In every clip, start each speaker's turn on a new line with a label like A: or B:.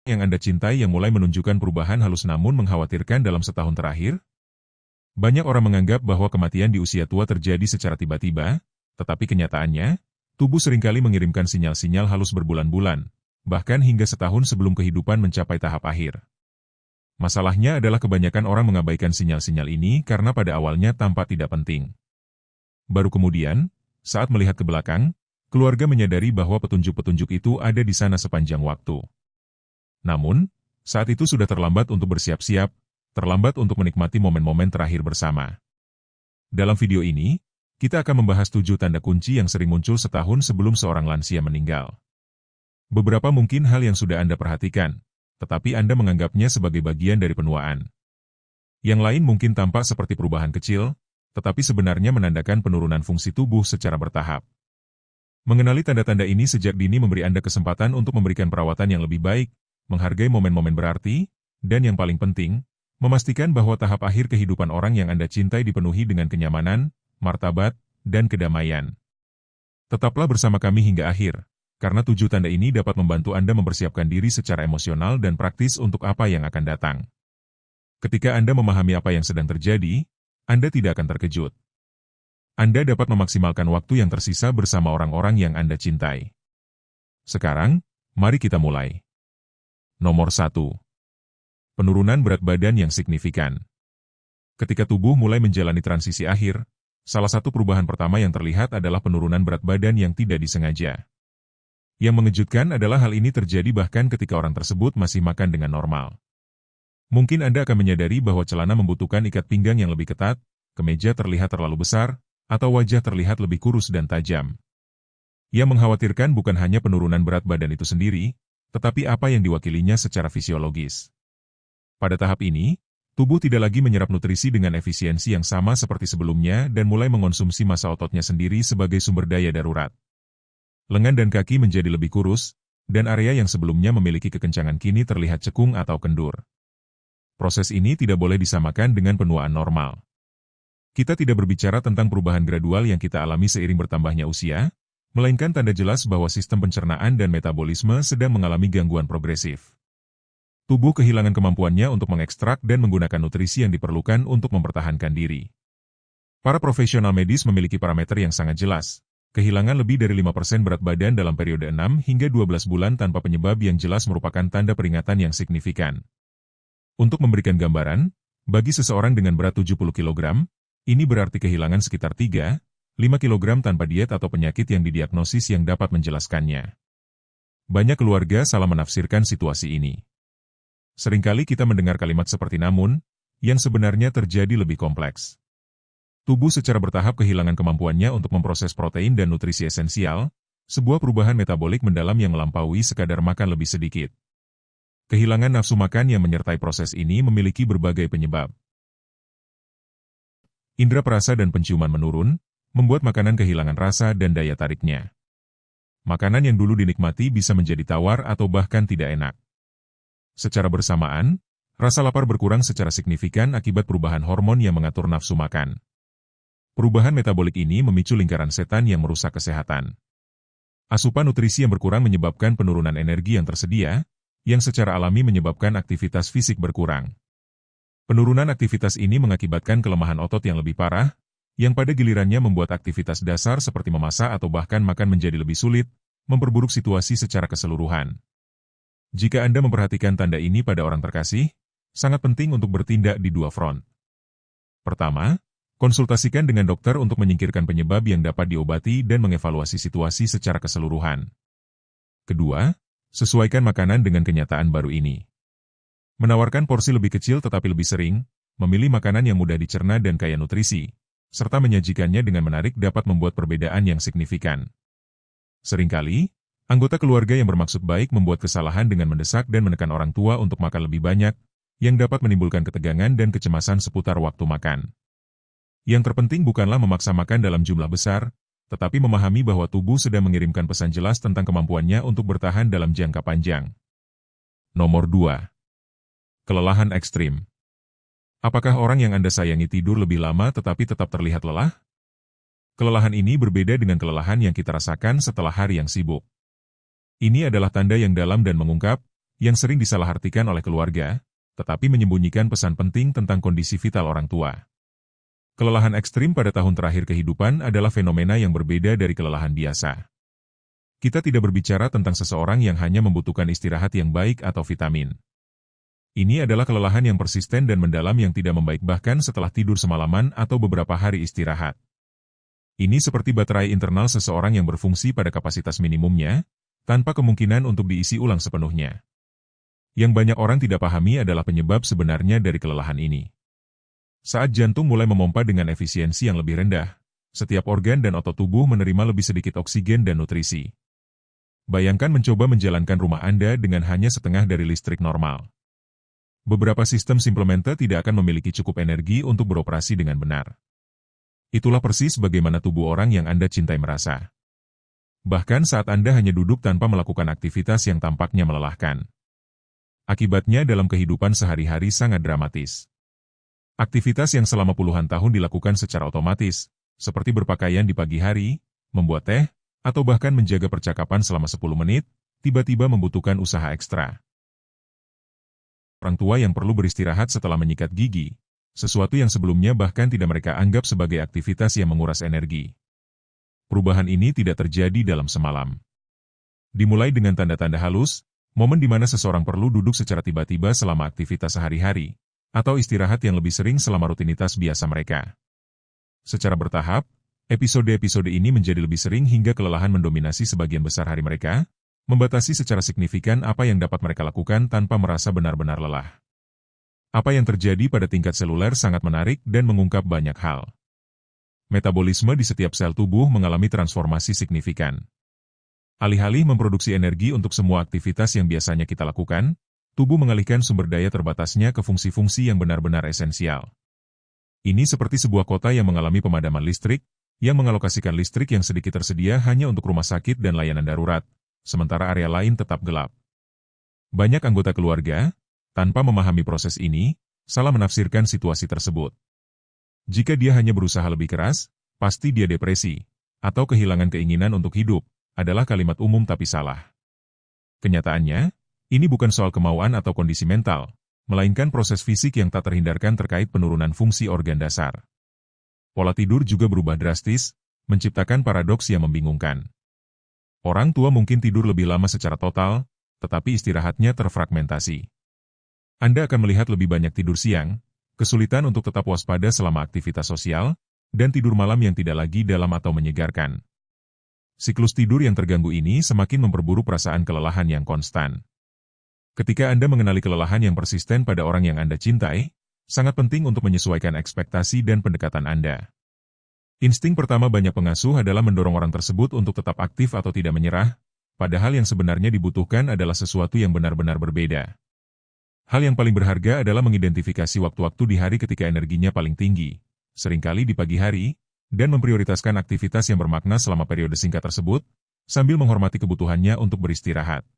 A: yang Anda cintai yang mulai menunjukkan perubahan halus namun mengkhawatirkan dalam setahun terakhir? Banyak orang menganggap bahwa kematian di usia tua terjadi secara tiba-tiba, tetapi kenyataannya, tubuh seringkali mengirimkan sinyal-sinyal halus berbulan-bulan, bahkan hingga setahun sebelum kehidupan mencapai tahap akhir. Masalahnya adalah kebanyakan orang mengabaikan sinyal-sinyal ini karena pada awalnya tampak tidak penting. Baru kemudian, saat melihat ke belakang, keluarga menyadari bahwa petunjuk-petunjuk itu ada di sana sepanjang waktu. Namun, saat itu sudah terlambat untuk bersiap-siap, terlambat untuk menikmati momen-momen terakhir bersama. Dalam video ini, kita akan membahas 7 tanda kunci yang sering muncul setahun sebelum seorang lansia meninggal. Beberapa mungkin hal yang sudah Anda perhatikan, tetapi Anda menganggapnya sebagai bagian dari penuaan. Yang lain mungkin tampak seperti perubahan kecil, tetapi sebenarnya menandakan penurunan fungsi tubuh secara bertahap. Mengenali tanda-tanda ini sejak dini memberi Anda kesempatan untuk memberikan perawatan yang lebih baik, menghargai momen-momen berarti, dan yang paling penting, memastikan bahwa tahap akhir kehidupan orang yang Anda cintai dipenuhi dengan kenyamanan, martabat, dan kedamaian. Tetaplah bersama kami hingga akhir, karena 7 tanda ini dapat membantu Anda mempersiapkan diri secara emosional dan praktis untuk apa yang akan datang. Ketika Anda memahami apa yang sedang terjadi, Anda tidak akan terkejut. Anda dapat memaksimalkan waktu yang tersisa bersama orang-orang yang Anda cintai. Sekarang, mari kita mulai. Nomor 1. Penurunan berat badan yang signifikan. Ketika tubuh mulai menjalani transisi akhir, salah satu perubahan pertama yang terlihat adalah penurunan berat badan yang tidak disengaja. Yang mengejutkan adalah hal ini terjadi bahkan ketika orang tersebut masih makan dengan normal. Mungkin Anda akan menyadari bahwa celana membutuhkan ikat pinggang yang lebih ketat, kemeja terlihat terlalu besar, atau wajah terlihat lebih kurus dan tajam. Yang mengkhawatirkan bukan hanya penurunan berat badan itu sendiri, tetapi apa yang diwakilinya secara fisiologis. Pada tahap ini, tubuh tidak lagi menyerap nutrisi dengan efisiensi yang sama seperti sebelumnya dan mulai mengonsumsi massa ototnya sendiri sebagai sumber daya darurat. Lengan dan kaki menjadi lebih kurus, dan area yang sebelumnya memiliki kekencangan kini terlihat cekung atau kendur. Proses ini tidak boleh disamakan dengan penuaan normal. Kita tidak berbicara tentang perubahan gradual yang kita alami seiring bertambahnya usia, melainkan tanda jelas bahwa sistem pencernaan dan metabolisme sedang mengalami gangguan progresif. Tubuh kehilangan kemampuannya untuk mengekstrak dan menggunakan nutrisi yang diperlukan untuk mempertahankan diri. Para profesional medis memiliki parameter yang sangat jelas. Kehilangan lebih dari 5% berat badan dalam periode 6 hingga 12 bulan tanpa penyebab yang jelas merupakan tanda peringatan yang signifikan. Untuk memberikan gambaran, bagi seseorang dengan berat 70 kg, ini berarti kehilangan sekitar 3-5 kg tanpa diet atau penyakit yang didiagnosis yang dapat menjelaskannya. Banyak keluarga salah menafsirkan situasi ini. Seringkali kita mendengar kalimat seperti namun, yang sebenarnya terjadi lebih kompleks. Tubuh secara bertahap kehilangan kemampuannya untuk memproses protein dan nutrisi esensial, sebuah perubahan metabolik mendalam yang melampaui sekadar makan lebih sedikit. Kehilangan nafsu makan yang menyertai proses ini memiliki berbagai penyebab. Indera perasa dan penciuman menurun, membuat makanan kehilangan rasa dan daya tariknya. Makanan yang dulu dinikmati bisa menjadi tawar atau bahkan tidak enak. Secara bersamaan, rasa lapar berkurang secara signifikan akibat perubahan hormon yang mengatur nafsu makan. Perubahan metabolik ini memicu lingkaran setan yang merusak kesehatan. Asupan nutrisi yang berkurang menyebabkan penurunan energi yang tersedia, yang secara alami menyebabkan aktivitas fisik berkurang. Penurunan aktivitas ini mengakibatkan kelemahan otot yang lebih parah, yang pada gilirannya membuat aktivitas dasar seperti memasak atau bahkan makan menjadi lebih sulit, memperburuk situasi secara keseluruhan. Jika Anda memperhatikan tanda ini pada orang terkasih, sangat penting untuk bertindak di 2 front. Pertama, konsultasikan dengan dokter untuk menyingkirkan penyebab yang dapat diobati dan mengevaluasi situasi secara keseluruhan. Kedua, sesuaikan makanan dengan kenyataan baru ini. Menawarkan porsi lebih kecil tetapi lebih sering, memilih makanan yang mudah dicerna dan kaya nutrisi, serta menyajikannya dengan menarik dapat membuat perbedaan yang signifikan. Seringkali, anggota keluarga yang bermaksud baik membuat kesalahan dengan mendesak dan menekan orang tua untuk makan lebih banyak, yang dapat menimbulkan ketegangan dan kecemasan seputar waktu makan. Yang terpenting bukanlah memaksa makan dalam jumlah besar, tetapi memahami bahwa tubuh sedang mengirimkan pesan jelas tentang kemampuannya untuk bertahan dalam jangka panjang. Nomor 2. Kelelahan ekstrim. Apakah orang yang Anda sayangi tidur lebih lama tetapi tetap terlihat lelah? Kelelahan ini berbeda dengan kelelahan yang kita rasakan setelah hari yang sibuk. Ini adalah tanda yang dalam dan mengungkap, yang sering disalahartikan oleh keluarga, tetapi menyembunyikan pesan penting tentang kondisi vital orang tua. Kelelahan ekstrim pada tahun terakhir kehidupan adalah fenomena yang berbeda dari kelelahan biasa. Kita tidak berbicara tentang seseorang yang hanya membutuhkan istirahat yang baik atau vitamin. Ini adalah kelelahan yang persisten dan mendalam yang tidak membaik bahkan setelah tidur semalaman atau beberapa hari istirahat. Ini seperti baterai internal seseorang yang berfungsi pada kapasitas minimumnya, tanpa kemungkinan untuk diisi ulang sepenuhnya. Yang banyak orang tidak pahami adalah penyebab sebenarnya dari kelelahan ini. Saat jantung mulai memompa dengan efisiensi yang lebih rendah, setiap organ dan otot tubuh menerima lebih sedikit oksigen dan nutrisi. Bayangkan mencoba menjalankan rumah Anda dengan hanya setengah dari listrik normal. Beberapa sistem suplemen tidak akan memiliki cukup energi untuk beroperasi dengan benar. Itulah persis bagaimana tubuh orang yang Anda cintai merasa. Bahkan saat Anda hanya duduk tanpa melakukan aktivitas yang tampaknya melelahkan. Akibatnya dalam kehidupan sehari-hari sangat dramatis. Aktivitas yang selama puluhan tahun dilakukan secara otomatis, seperti berpakaian di pagi hari, membuat teh, atau bahkan menjaga percakapan selama 10 menit, tiba-tiba membutuhkan usaha ekstra. Orang tua yang perlu beristirahat setelah menyikat gigi, sesuatu yang sebelumnya bahkan tidak mereka anggap sebagai aktivitas yang menguras energi. Perubahan ini tidak terjadi dalam semalam. Dimulai dengan tanda-tanda halus, momen di mana seseorang perlu duduk secara tiba-tiba selama aktivitas sehari-hari, atau istirahat yang lebih sering selama rutinitas biasa mereka. Secara bertahap, episode-episode ini menjadi lebih sering hingga kelelahan mendominasi sebagian besar hari mereka, membatasi secara signifikan apa yang dapat mereka lakukan tanpa merasa benar-benar lelah. Apa yang terjadi pada tingkat seluler sangat menarik dan mengungkap banyak hal. Metabolisme di setiap sel tubuh mengalami transformasi signifikan. Alih-alih memproduksi energi untuk semua aktivitas yang biasanya kita lakukan, tubuh mengalihkan sumber daya terbatasnya ke fungsi-fungsi yang benar-benar esensial. Ini seperti sebuah kota yang mengalami pemadaman listrik, yang mengalokasikan listrik yang sedikit tersedia hanya untuk rumah sakit dan layanan darurat, sementara area lain tetap gelap. Banyak anggota keluarga, tanpa memahami proses ini, salah menafsirkan situasi tersebut. Jika dia hanya berusaha lebih keras, pasti dia depresi, atau kehilangan keinginan untuk hidup, adalah kalimat umum tapi salah. Kenyataannya, ini bukan soal kemauan atau kondisi mental, melainkan proses fisik yang tak terhindarkan terkait penurunan fungsi organ dasar. Pola tidur juga berubah drastis, menciptakan paradoks yang membingungkan. Orang tua mungkin tidur lebih lama secara total, tetapi istirahatnya terfragmentasi. Anda akan melihat lebih banyak tidur siang, kesulitan untuk tetap waspada selama aktivitas sosial, dan tidur malam yang tidak lagi dalam atau menyegarkan. Siklus tidur yang terganggu ini semakin memperburuk perasaan kelelahan yang konstan. Ketika Anda mengenali kelelahan yang persisten pada orang yang Anda cintai, sangat penting untuk menyesuaikan ekspektasi dan pendekatan Anda. Insting pertama banyak pengasuh adalah mendorong orang tersebut untuk tetap aktif atau tidak menyerah, padahal yang sebenarnya dibutuhkan adalah sesuatu yang benar-benar berbeda. Hal yang paling berharga adalah mengidentifikasi waktu-waktu di hari ketika energinya paling tinggi, seringkali di pagi hari, dan memprioritaskan aktivitas yang bermakna selama periode singkat tersebut, sambil menghormati kebutuhannya untuk beristirahat.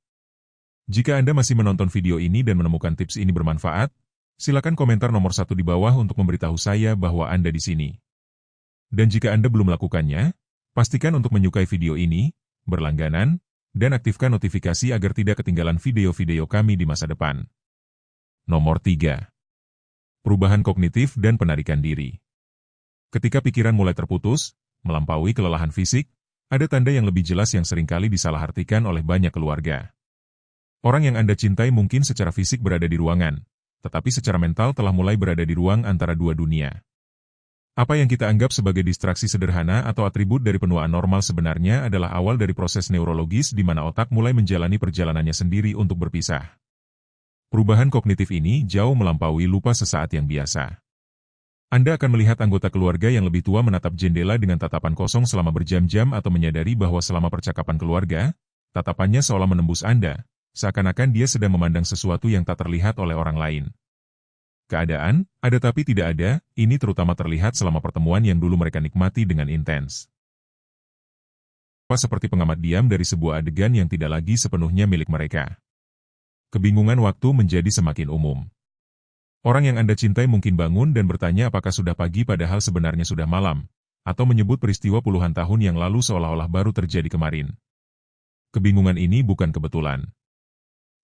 A: Jika Anda masih menonton video ini dan menemukan tips ini bermanfaat, silakan komentar nomor 1 di bawah untuk memberitahu saya bahwa Anda di sini. Dan jika Anda belum melakukannya, pastikan untuk menyukai video ini, berlangganan, dan aktifkan notifikasi agar tidak ketinggalan video-video kami di masa depan. Nomor 3. Perubahan kognitif dan penarikan diri. Ketika pikiran mulai terputus, melampaui kelelahan fisik, ada tanda yang lebih jelas yang seringkali disalahartikan oleh banyak keluarga. Orang yang Anda cintai mungkin secara fisik berada di ruangan, tetapi secara mental telah mulai berada di ruang antara dua dunia. Apa yang kita anggap sebagai distraksi sederhana atau atribut dari penuaan normal sebenarnya adalah awal dari proses neurologis di mana otak mulai menjalani perjalanannya sendiri untuk berpisah. Perubahan kognitif ini jauh melampaui lupa sesaat yang biasa. Anda akan melihat anggota keluarga yang lebih tua menatap jendela dengan tatapan kosong selama berjam-jam atau menyadari bahwa selama percakapan keluarga, tatapannya seolah menembus Anda, seakan-akan dia sedang memandang sesuatu yang tak terlihat oleh orang lain. Keadaan, ada tapi tidak ada, ini terutama terlihat selama pertemuan yang dulu mereka nikmati dengan intens. Seperti pengamat diam dari sebuah adegan yang tidak lagi sepenuhnya milik mereka. Kebingungan waktu menjadi semakin umum. Orang yang Anda cintai mungkin bangun dan bertanya apakah sudah pagi padahal sebenarnya sudah malam, atau menyebut peristiwa puluhan tahun yang lalu seolah-olah baru terjadi kemarin. Kebingungan ini bukan kebetulan.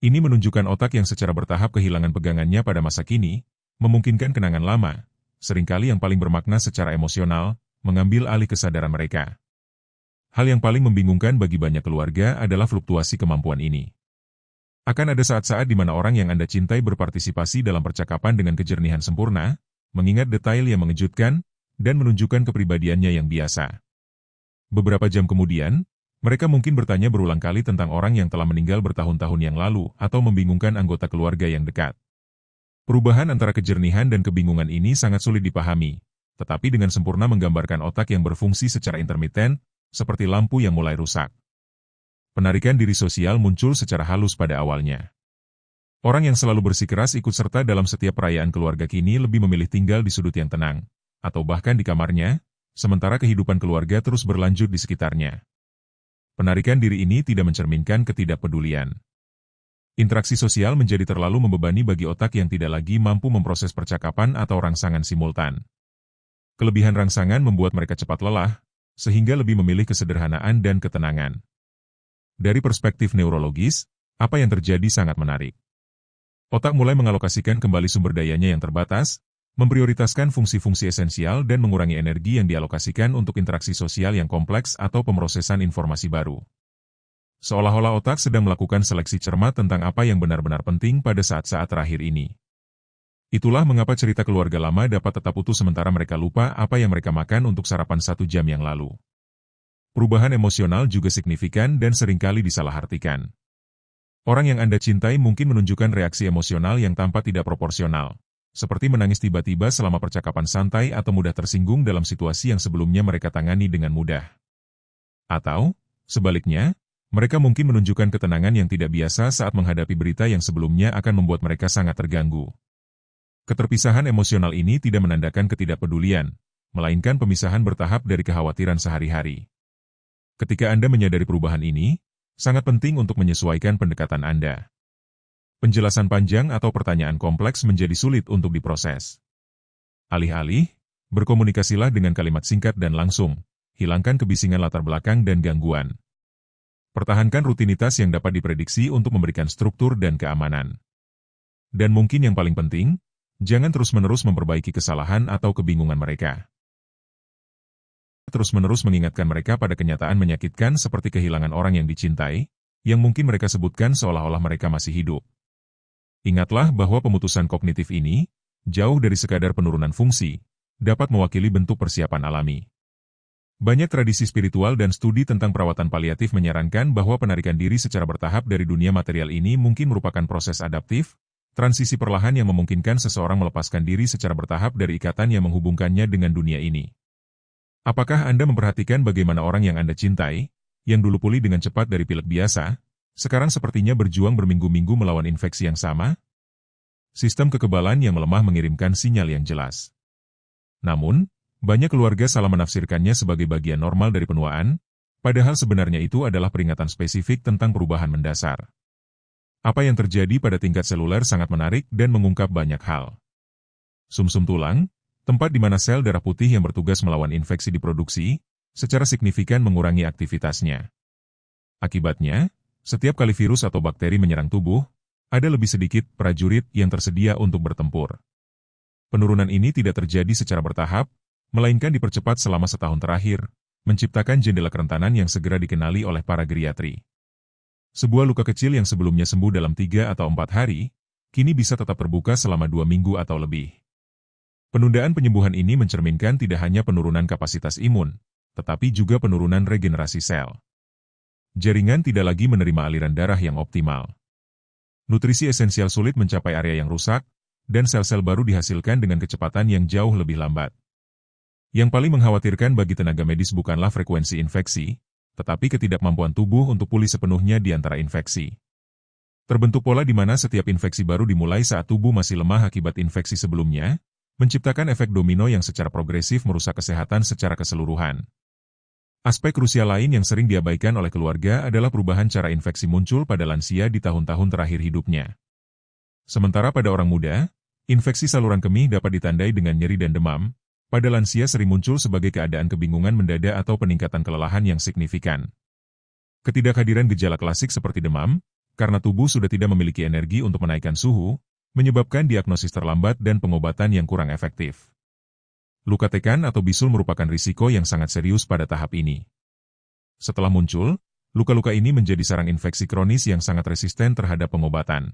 A: Ini menunjukkan otak yang secara bertahap kehilangan pegangannya pada masa kini, memungkinkan kenangan lama, seringkali yang paling bermakna secara emosional, mengambil alih kesadaran mereka. Hal yang paling membingungkan bagi banyak keluarga adalah fluktuasi kemampuan ini. Akan ada saat-saat di mana orang yang Anda cintai berpartisipasi dalam percakapan dengan kejernihan sempurna, mengingat detail yang mengejutkan, dan menunjukkan kepribadiannya yang biasa. Beberapa jam kemudian, mereka mungkin bertanya berulang kali tentang orang yang telah meninggal bertahun-tahun yang lalu atau membingungkan anggota keluarga yang dekat. Perubahan antara kejernihan dan kebingungan ini sangat sulit dipahami, tetapi dengan sempurna menggambarkan otak yang berfungsi secara intermiten, seperti lampu yang mulai rusak. Penarikan diri sosial muncul secara halus pada awalnya. Orang yang selalu bersikeras ikut serta dalam setiap perayaan keluarga kini lebih memilih tinggal di sudut yang tenang, atau bahkan di kamarnya, sementara kehidupan keluarga terus berlanjut di sekitarnya. Penarikan diri ini tidak mencerminkan ketidakpedulian. Interaksi sosial menjadi terlalu membebani bagi otak yang tidak lagi mampu memproses percakapan atau rangsangan simultan. Kelebihan rangsangan membuat mereka cepat lelah, sehingga lebih memilih kesederhanaan dan ketenangan. Dari perspektif neurologis, apa yang terjadi sangat menarik. Otak mulai mengalokasikan kembali sumber dayanya yang terbatas, memprioritaskan fungsi-fungsi esensial dan mengurangi energi yang dialokasikan untuk interaksi sosial yang kompleks atau pemrosesan informasi baru. Seolah-olah otak sedang melakukan seleksi cermat tentang apa yang benar-benar penting pada saat-saat terakhir ini. Itulah mengapa cerita keluarga lama dapat tetap utuh sementara mereka lupa apa yang mereka makan untuk sarapan 1 jam yang lalu. Perubahan emosional juga signifikan dan seringkali disalahartikan. Orang yang Anda cintai mungkin menunjukkan reaksi emosional yang tampak tidak proporsional, seperti menangis tiba-tiba selama percakapan santai atau mudah tersinggung dalam situasi yang sebelumnya mereka tangani dengan mudah. Atau, sebaliknya, mereka mungkin menunjukkan ketenangan yang tidak biasa saat menghadapi berita yang sebelumnya akan membuat mereka sangat terganggu. Keterpisahan emosional ini tidak menandakan ketidakpedulian, melainkan pemisahan bertahap dari kekhawatiran sehari-hari. Ketika Anda menyadari perubahan ini, sangat penting untuk menyesuaikan pendekatan Anda. Penjelasan panjang atau pertanyaan kompleks menjadi sulit untuk diproses. Alih-alih, berkomunikasilah dengan kalimat singkat dan langsung, hilangkan kebisingan latar belakang dan gangguan. Pertahankan rutinitas yang dapat diprediksi untuk memberikan struktur dan keamanan. Dan mungkin yang paling penting, jangan terus-menerus memperbaiki kesalahan atau kebingungan mereka. Terus-menerus mengingatkan mereka pada kenyataan menyakitkan seperti kehilangan orang yang dicintai, yang mungkin mereka sebutkan seolah-olah mereka masih hidup. Ingatlah bahwa pemutusan kognitif ini, jauh dari sekadar penurunan fungsi, dapat mewakili bentuk persiapan alami. Banyak tradisi spiritual dan studi tentang perawatan paliatif menyarankan bahwa penarikan diri secara bertahap dari dunia material ini mungkin merupakan proses adaptif, transisi perlahan yang memungkinkan seseorang melepaskan diri secara bertahap dari ikatan yang menghubungkannya dengan dunia ini. Apakah Anda memperhatikan bagaimana orang yang Anda cintai, yang dulu pulih dengan cepat dari pilek biasa, sekarang sepertinya berjuang berminggu-minggu melawan infeksi yang sama? Sistem kekebalan yang melemah mengirimkan sinyal yang jelas. Namun, banyak keluarga salah menafsirkannya sebagai bagian normal dari penuaan, padahal sebenarnya itu adalah peringatan spesifik tentang perubahan mendasar. Apa yang terjadi pada tingkat seluler sangat menarik dan mengungkap banyak hal. Sumsum tulang, tempat di mana sel darah putih yang bertugas melawan infeksi diproduksi, secara signifikan mengurangi aktivitasnya. Akibatnya, setiap kali virus atau bakteri menyerang tubuh, ada lebih sedikit prajurit yang tersedia untuk bertempur. Penurunan ini tidak terjadi secara bertahap, melainkan dipercepat selama setahun terakhir, menciptakan jendela kerentanan yang segera dikenali oleh para geriatri. Sebuah luka kecil yang sebelumnya sembuh dalam 3 atau 4 hari, kini bisa tetap terbuka selama 2 minggu atau lebih. Penundaan penyembuhan ini mencerminkan tidak hanya penurunan kapasitas imun, tetapi juga penurunan regenerasi sel. Jaringan tidak lagi menerima aliran darah yang optimal. Nutrisi esensial sulit mencapai area yang rusak, dan sel-sel baru dihasilkan dengan kecepatan yang jauh lebih lambat. Yang paling mengkhawatirkan bagi tenaga medis bukanlah frekuensi infeksi, tetapi ketidakmampuan tubuh untuk pulih sepenuhnya di antara infeksi. Terbentuk pola di mana setiap infeksi baru dimulai saat tubuh masih lemah akibat infeksi sebelumnya, menciptakan efek domino yang secara progresif merusak kesehatan secara keseluruhan. Aspek krusial lain yang sering diabaikan oleh keluarga adalah perubahan cara infeksi muncul pada lansia di tahun-tahun terakhir hidupnya. Sementara pada orang muda, infeksi saluran kemih dapat ditandai dengan nyeri dan demam, pada lansia sering muncul sebagai keadaan kebingungan mendadak atau peningkatan kelelahan yang signifikan. Ketidakhadiran gejala klasik seperti demam, karena tubuh sudah tidak memiliki energi untuk menaikkan suhu, menyebabkan diagnosis terlambat dan pengobatan yang kurang efektif. Luka tekan atau bisul merupakan risiko yang sangat serius pada tahap ini. Setelah muncul, luka-luka ini menjadi sarang infeksi kronis yang sangat resisten terhadap pengobatan.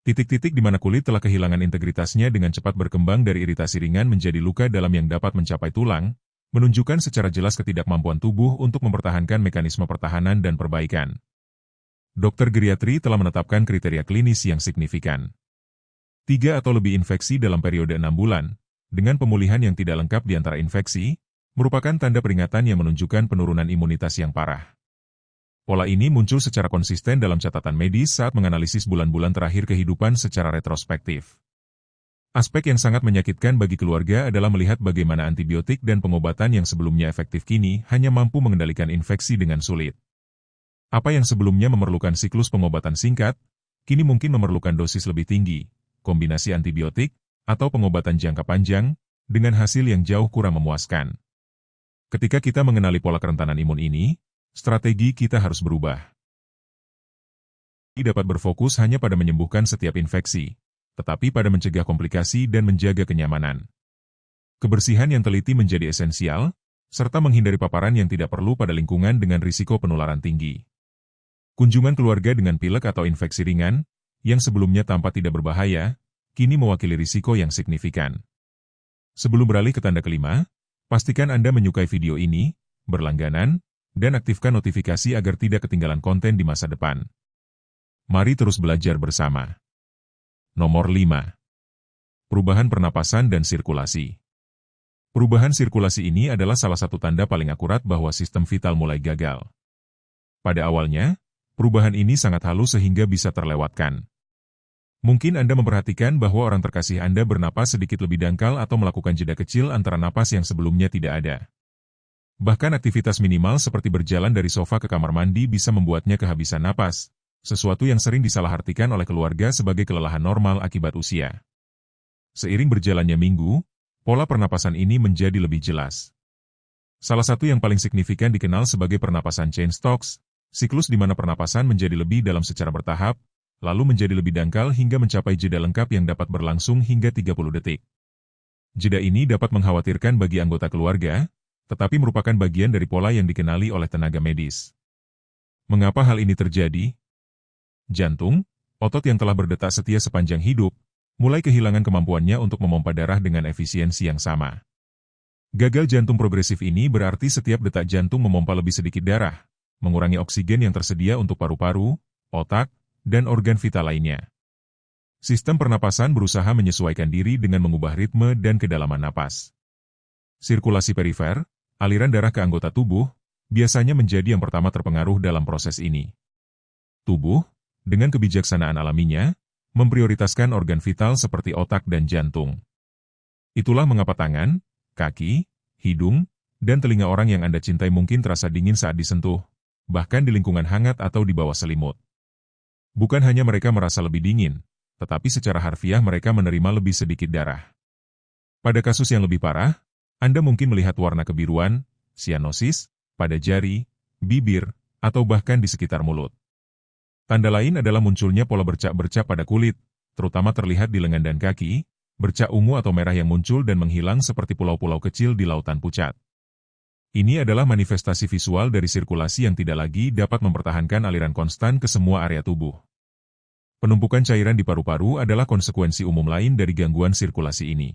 A: Titik-titik di mana kulit telah kehilangan integritasnya dengan cepat berkembang dari iritasi ringan menjadi luka dalam yang dapat mencapai tulang, menunjukkan secara jelas ketidakmampuan tubuh untuk mempertahankan mekanisme pertahanan dan perbaikan. Dokter geriatri telah menetapkan kriteria klinis yang signifikan. 3 atau lebih infeksi dalam periode 6 bulan, dengan pemulihan yang tidak lengkap di antara infeksi, merupakan tanda peringatan yang menunjukkan penurunan imunitas yang parah. Pola ini muncul secara konsisten dalam catatan medis saat menganalisis bulan-bulan terakhir kehidupan secara retrospektif. Aspek yang sangat menyakitkan bagi keluarga adalah melihat bagaimana antibiotik dan pengobatan yang sebelumnya efektif kini hanya mampu mengendalikan infeksi dengan sulit. Apa yang sebelumnya memerlukan siklus pengobatan singkat, kini mungkin memerlukan dosis lebih tinggi, kombinasi antibiotik, atau pengobatan jangka panjang, dengan hasil yang jauh kurang memuaskan. Ketika kita mengenali pola kerentanan imun ini, strategi kita harus berubah. Dapat berfokus hanya pada menyembuhkan setiap infeksi, tetapi pada mencegah komplikasi dan menjaga kenyamanan. Kebersihan yang teliti menjadi esensial, serta menghindari paparan yang tidak perlu pada lingkungan dengan risiko penularan tinggi. Kunjungan keluarga dengan pilek atau infeksi ringan, yang sebelumnya tampak tidak berbahaya, kini mewakili risiko yang signifikan. Sebelum beralih ke tanda kelima, pastikan Anda menyukai video ini, berlangganan, dan aktifkan notifikasi agar tidak ketinggalan konten di masa depan. Mari terus belajar bersama. Nomor 5. Perubahan pernapasan dan sirkulasi. Perubahan sirkulasi ini adalah salah satu tanda paling akurat bahwa sistem vital mulai gagal. Pada awalnya, perubahan ini sangat halus sehingga bisa terlewatkan. Mungkin Anda memperhatikan bahwa orang terkasih Anda bernapas sedikit lebih dangkal atau melakukan jeda kecil antara napas yang sebelumnya tidak ada. Bahkan aktivitas minimal seperti berjalan dari sofa ke kamar mandi bisa membuatnya kehabisan napas, sesuatu yang sering disalahartikan oleh keluarga sebagai kelelahan normal akibat usia. Seiring berjalannya minggu, pola pernapasan ini menjadi lebih jelas. Salah satu yang paling signifikan dikenal sebagai pernapasan Cheyne-Stokes, siklus di mana pernapasan menjadi lebih dalam secara bertahap, lalu menjadi lebih dangkal hingga mencapai jeda lengkap yang dapat berlangsung hingga 30 detik. Jeda ini dapat mengkhawatirkan bagi anggota keluarga, tetapi merupakan bagian dari pola yang dikenali oleh tenaga medis. Mengapa hal ini terjadi? Jantung, otot yang telah berdetak setia sepanjang hidup, mulai kehilangan kemampuannya untuk memompa darah dengan efisiensi yang sama. Gagal jantung progresif ini berarti setiap detak jantung memompa lebih sedikit darah, mengurangi oksigen yang tersedia untuk paru-paru, otak, dan organ vital lainnya. Sistem pernapasan berusaha menyesuaikan diri dengan mengubah ritme dan kedalaman napas. Sirkulasi perifer, aliran darah ke anggota tubuh, biasanya menjadi yang pertama terpengaruh dalam proses ini. Tubuh, dengan kebijaksanaan alaminya, memprioritaskan organ vital seperti otak dan jantung. Itulah mengapa tangan, kaki, hidung, dan telinga orang yang Anda cintai mungkin terasa dingin saat disentuh, bahkan di lingkungan hangat atau di bawah selimut. Bukan hanya mereka merasa lebih dingin, tetapi secara harfiah mereka menerima lebih sedikit darah. Pada kasus yang lebih parah, Anda mungkin melihat warna kebiruan, sianosis, pada jari, bibir, atau bahkan di sekitar mulut. Tanda lain adalah munculnya pola bercak-bercak pada kulit, terutama terlihat di lengan dan kaki, bercak ungu atau merah yang muncul dan menghilang seperti pulau-pulau kecil di lautan pucat. Ini adalah manifestasi visual dari sirkulasi yang tidak lagi dapat mempertahankan aliran konstan ke semua area tubuh. Penumpukan cairan di paru-paru adalah konsekuensi umum lain dari gangguan sirkulasi ini.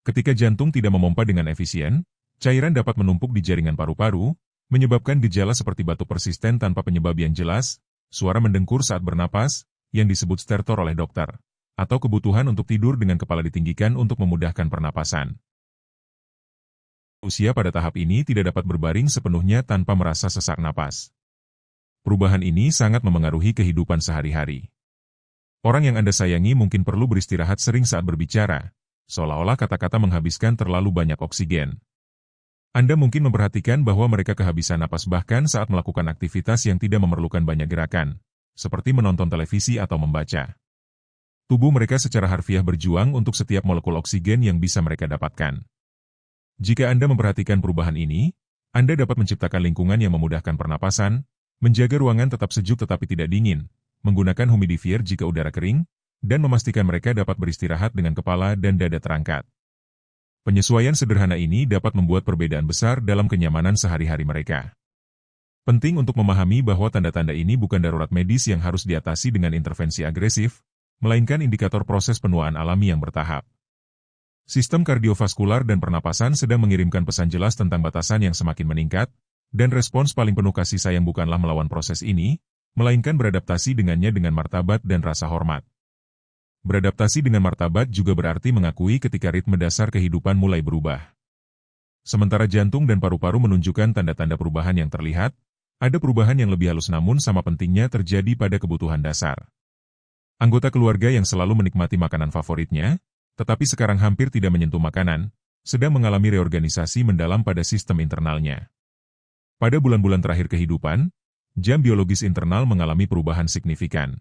A: Ketika jantung tidak memompa dengan efisien, cairan dapat menumpuk di jaringan paru-paru, menyebabkan gejala seperti batuk persisten tanpa penyebab yang jelas, suara mendengkur saat bernapas, yang disebut stertor oleh dokter, atau kebutuhan untuk tidur dengan kepala ditinggikan untuk memudahkan pernapasan. Usia pada tahap ini tidak dapat berbaring sepenuhnya tanpa merasa sesak napas. Perubahan ini sangat memengaruhi kehidupan sehari-hari. Orang yang Anda sayangi mungkin perlu beristirahat sering saat berbicara, seolah-olah kata-kata menghabiskan terlalu banyak oksigen. Anda mungkin memperhatikan bahwa mereka kehabisan napas bahkan saat melakukan aktivitas yang tidak memerlukan banyak gerakan, seperti menonton televisi atau membaca. Tubuh mereka secara harfiah berjuang untuk setiap molekul oksigen yang bisa mereka dapatkan. Jika Anda memperhatikan perubahan ini, Anda dapat menciptakan lingkungan yang memudahkan pernapasan, menjaga ruangan tetap sejuk tetapi tidak dingin, menggunakan humidifier jika udara kering, dan memastikan mereka dapat beristirahat dengan kepala dan dada terangkat. Penyesuaian sederhana ini dapat membuat perbedaan besar dalam kenyamanan sehari-hari mereka. Penting untuk memahami bahwa tanda-tanda ini bukan darurat medis yang harus diatasi dengan intervensi agresif, melainkan indikator proses penuaan alami yang bertahap. Sistem kardiovaskular dan pernapasan sedang mengirimkan pesan jelas tentang batasan yang semakin meningkat, dan respons paling penuh kasih sayang bukanlah melawan proses ini, melainkan beradaptasi dengannya dengan martabat dan rasa hormat. Beradaptasi dengan martabat juga berarti mengakui ketika ritme dasar kehidupan mulai berubah. Sementara jantung dan paru-paru menunjukkan tanda-tanda perubahan yang terlihat, ada perubahan yang lebih halus namun sama pentingnya terjadi pada kebutuhan dasar. Anggota keluarga yang selalu menikmati makanan favoritnya, tetapi sekarang hampir tidak menyentuh makanan, sedang mengalami reorganisasi mendalam pada sistem internalnya. Pada bulan-bulan terakhir kehidupan, jam biologis internal mengalami perubahan signifikan.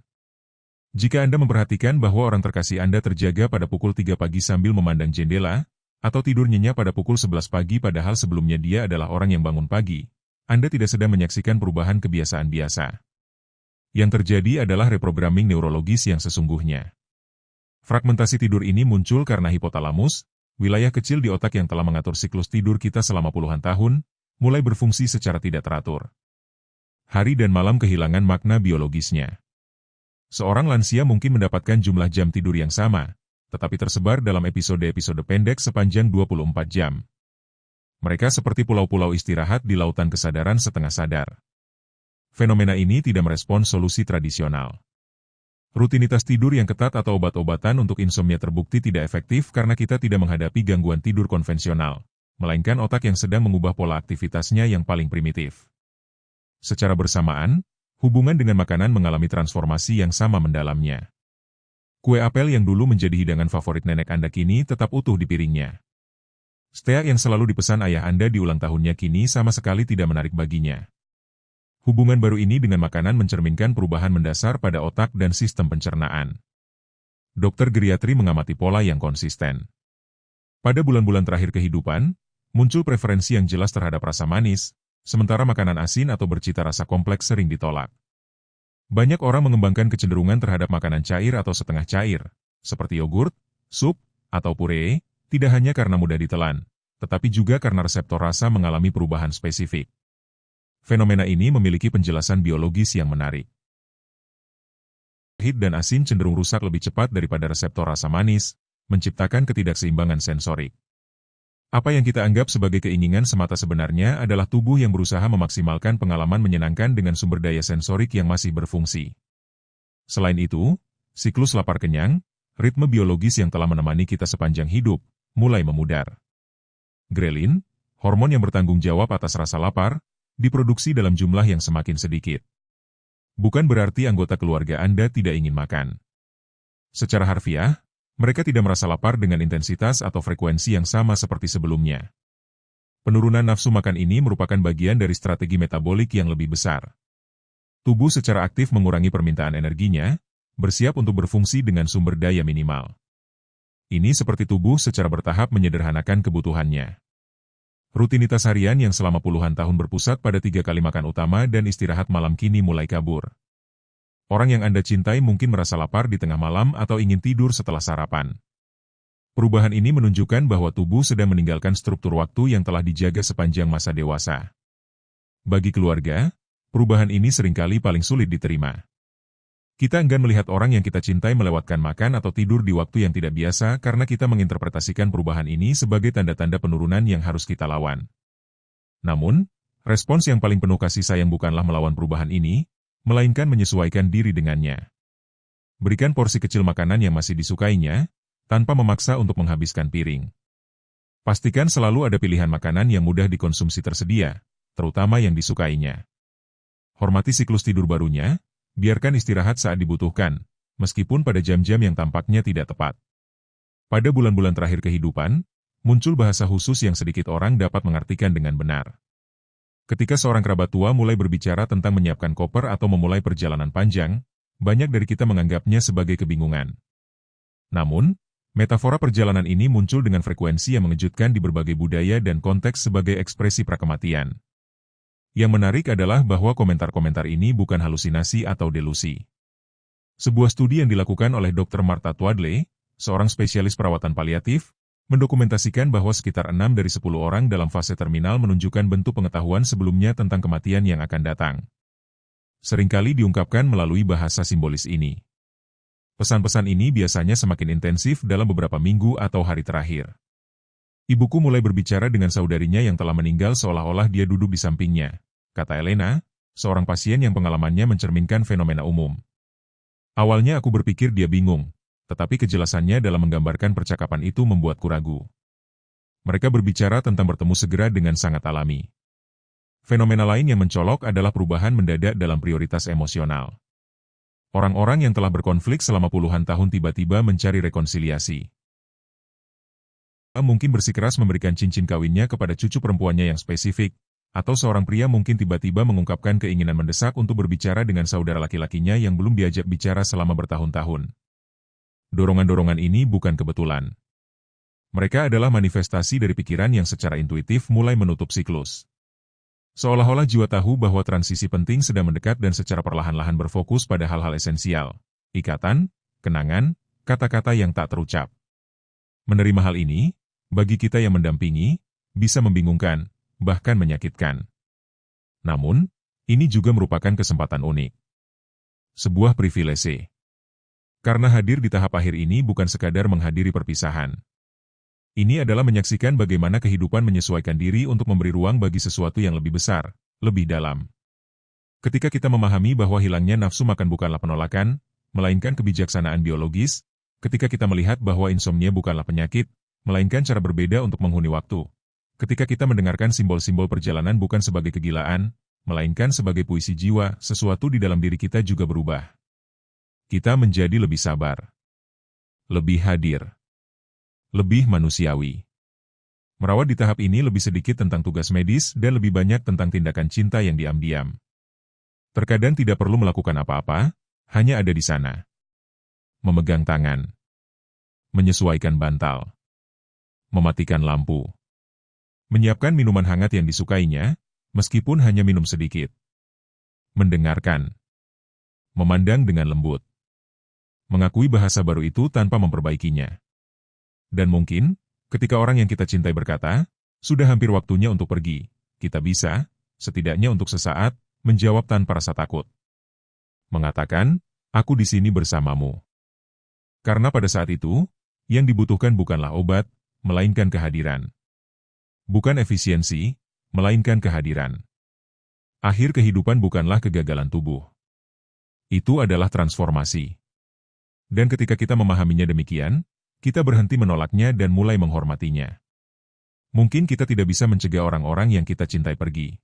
A: Jika Anda memperhatikan bahwa orang terkasih Anda terjaga pada pukul 3 pagi sambil memandang jendela, atau tidur nyenyak pada pukul 11 pagi padahal sebelumnya dia adalah orang yang bangun pagi, Anda tidak sedang menyaksikan perubahan kebiasaan biasa. Yang terjadi adalah reprogramming neurologis yang sesungguhnya. Fragmentasi tidur ini muncul karena hipotalamus, wilayah kecil di otak yang telah mengatur siklus tidur kita selama puluhan tahun, mulai berfungsi secara tidak teratur. Hari dan malam kehilangan makna biologisnya. Seorang lansia mungkin mendapatkan jumlah jam tidur yang sama, tetapi tersebar dalam episode-episode pendek sepanjang 24 jam. Mereka seperti pulau-pulau istirahat di lautan kesadaran setengah sadar. Fenomena ini tidak merespons solusi tradisional. Rutinitas tidur yang ketat atau obat-obatan untuk insomnia terbukti tidak efektif karena kita tidak menghadapi gangguan tidur konvensional, melainkan otak yang sedang mengubah pola aktivitasnya yang paling primitif. Secara bersamaan, hubungan dengan makanan mengalami transformasi yang sama mendalamnya. Kue apel yang dulu menjadi hidangan favorit nenek Anda kini tetap utuh di piringnya. Steak yang selalu dipesan ayah Anda di ulang tahunnya kini sama sekali tidak menarik baginya. Hubungan baru ini dengan makanan mencerminkan perubahan mendasar pada otak dan sistem pencernaan. Dokter geriatri mengamati pola yang konsisten. Pada bulan-bulan terakhir kehidupan, muncul preferensi yang jelas terhadap rasa manis, sementara makanan asin atau bercita rasa kompleks sering ditolak. Banyak orang mengembangkan kecenderungan terhadap makanan cair atau setengah cair, seperti yogurt, sup, atau puree, tidak hanya karena mudah ditelan, tetapi juga karena reseptor rasa mengalami perubahan spesifik. Fenomena ini memiliki penjelasan biologis yang menarik. Pahit dan asin cenderung rusak lebih cepat daripada reseptor rasa manis, menciptakan ketidakseimbangan sensorik. Apa yang kita anggap sebagai keinginan semata sebenarnya adalah tubuh yang berusaha memaksimalkan pengalaman menyenangkan dengan sumber daya sensorik yang masih berfungsi. Selain itu, siklus lapar kenyang, ritme biologis yang telah menemani kita sepanjang hidup, mulai memudar. Grelin, hormon yang bertanggung jawab atas rasa lapar, diproduksi dalam jumlah yang semakin sedikit. Bukan berarti anggota keluarga Anda tidak ingin makan. Secara harfiah, mereka tidak merasa lapar dengan intensitas atau frekuensi yang sama seperti sebelumnya. Penurunan nafsu makan ini merupakan bagian dari strategi metabolik yang lebih besar. Tubuh secara aktif mengurangi permintaan energinya, bersiap untuk berfungsi dengan sumber daya minimal. Ini seperti tubuh secara bertahap menyederhanakan kebutuhannya. Rutinitas harian yang selama puluhan tahun berpusat pada 3 kali makan utama dan istirahat malam kini mulai kabur. Orang yang Anda cintai mungkin merasa lapar di tengah malam atau ingin tidur setelah sarapan. Perubahan ini menunjukkan bahwa tubuh sedang meninggalkan struktur waktu yang telah dijaga sepanjang masa dewasa. Bagi keluarga, perubahan ini seringkali paling sulit diterima. Kita enggan melihat orang yang kita cintai melewatkan makan atau tidur di waktu yang tidak biasa karena kita menginterpretasikan perubahan ini sebagai tanda-tanda penurunan yang harus kita lawan. Namun, respons yang paling penuh kasih sayang bukanlah melawan perubahan ini, melainkan menyesuaikan diri dengannya. Berikan porsi kecil makanan yang masih disukainya, tanpa memaksa untuk menghabiskan piring. Pastikan selalu ada pilihan makanan yang mudah dikonsumsi tersedia, terutama yang disukainya. Hormati siklus tidur barunya, biarkan istirahat saat dibutuhkan, meskipun pada jam-jam yang tampaknya tidak tepat. Pada bulan-bulan terakhir kehidupan, muncul bahasa khusus yang sedikit orang dapat mengartikan dengan benar. Ketika seorang kerabat tua mulai berbicara tentang menyiapkan koper atau memulai perjalanan panjang, banyak dari kita menganggapnya sebagai kebingungan. Namun, metafora perjalanan ini muncul dengan frekuensi yang mengejutkan di berbagai budaya dan konteks sebagai ekspresi prakematian. Yang menarik adalah bahwa komentar-komentar ini bukan halusinasi atau delusi. Sebuah studi yang dilakukan oleh Dr. Martha Twadley, seorang spesialis perawatan paliatif, mendokumentasikan bahwa sekitar 6 dari 10 orang dalam fase terminal menunjukkan bentuk pengetahuan sebelumnya tentang kematian yang akan datang. Seringkali diungkapkan melalui bahasa simbolis ini. Pesan-pesan ini biasanya semakin intensif dalam beberapa minggu atau hari terakhir. Ibuku mulai berbicara dengan saudarinya yang telah meninggal seolah-olah dia duduk di sampingnya, kata Elena, seorang pasien yang pengalamannya mencerminkan fenomena umum. Awalnya aku berpikir dia bingung, tetapi kejelasannya dalam menggambarkan percakapan itu membuatku ragu. Mereka berbicara tentang bertemu segera dengan sangat alami. Fenomena lain yang mencolok adalah perubahan mendadak dalam prioritas emosional. Orang-orang yang telah berkonflik selama puluhan tahun tiba-tiba mencari rekonsiliasi. Mungkin bersikeras memberikan cincin kawinnya kepada cucu perempuannya yang spesifik, atau seorang pria mungkin tiba-tiba mengungkapkan keinginan mendesak untuk berbicara dengan saudara laki-lakinya yang belum diajak bicara selama bertahun-tahun. Dorongan-dorongan ini bukan kebetulan. Mereka adalah manifestasi dari pikiran yang secara intuitif mulai menutup siklus. Seolah-olah jiwa tahu bahwa transisi penting sedang mendekat dan secara perlahan-lahan berfokus pada hal-hal esensial, ikatan, kenangan, kata-kata yang tak terucap. Menerima hal ini, bagi kita yang mendampingi, bisa membingungkan, bahkan menyakitkan. Namun, ini juga merupakan kesempatan unik. Sebuah privilese. Karena hadir di tahap akhir ini bukan sekadar menghadiri perpisahan. Ini adalah menyaksikan bagaimana kehidupan menyesuaikan diri untuk memberi ruang bagi sesuatu yang lebih besar, lebih dalam. Ketika kita memahami bahwa hilangnya nafsu makan bukanlah penolakan, melainkan kebijaksanaan biologis, ketika kita melihat bahwa insomnia bukanlah penyakit, melainkan cara berbeda untuk menghuni waktu. Ketika kita mendengarkan simbol-simbol perjalanan bukan sebagai kegilaan, melainkan sebagai puisi jiwa, sesuatu di dalam diri kita juga berubah. Kita menjadi lebih sabar, lebih hadir, lebih manusiawi. Merawat di tahap ini lebih sedikit tentang tugas medis dan lebih banyak tentang tindakan cinta yang diam-diam. Terkadang tidak perlu melakukan apa-apa, hanya ada di sana. Memegang tangan, menyesuaikan bantal, mematikan lampu. Menyiapkan minuman hangat yang disukainya, meskipun hanya minum sedikit. Mendengarkan. Memandang dengan lembut. Mengakui bahasa baru itu tanpa memperbaikinya. Dan mungkin, ketika orang yang kita cintai berkata, sudah hampir waktunya untuk pergi, kita bisa, setidaknya untuk sesaat, menjawab tanpa rasa takut. Mengatakan, aku di sini bersamamu. Karena pada saat itu, yang dibutuhkan bukanlah obat, melainkan kehadiran. Bukan efisiensi, melainkan kehadiran. Akhir kehidupan bukanlah kegagalan tubuh. Itu adalah transformasi. Dan ketika kita memahaminya demikian, kita berhenti menolaknya dan mulai menghormatinya. Mungkin kita tidak bisa mencegah orang-orang yang kita cintai pergi.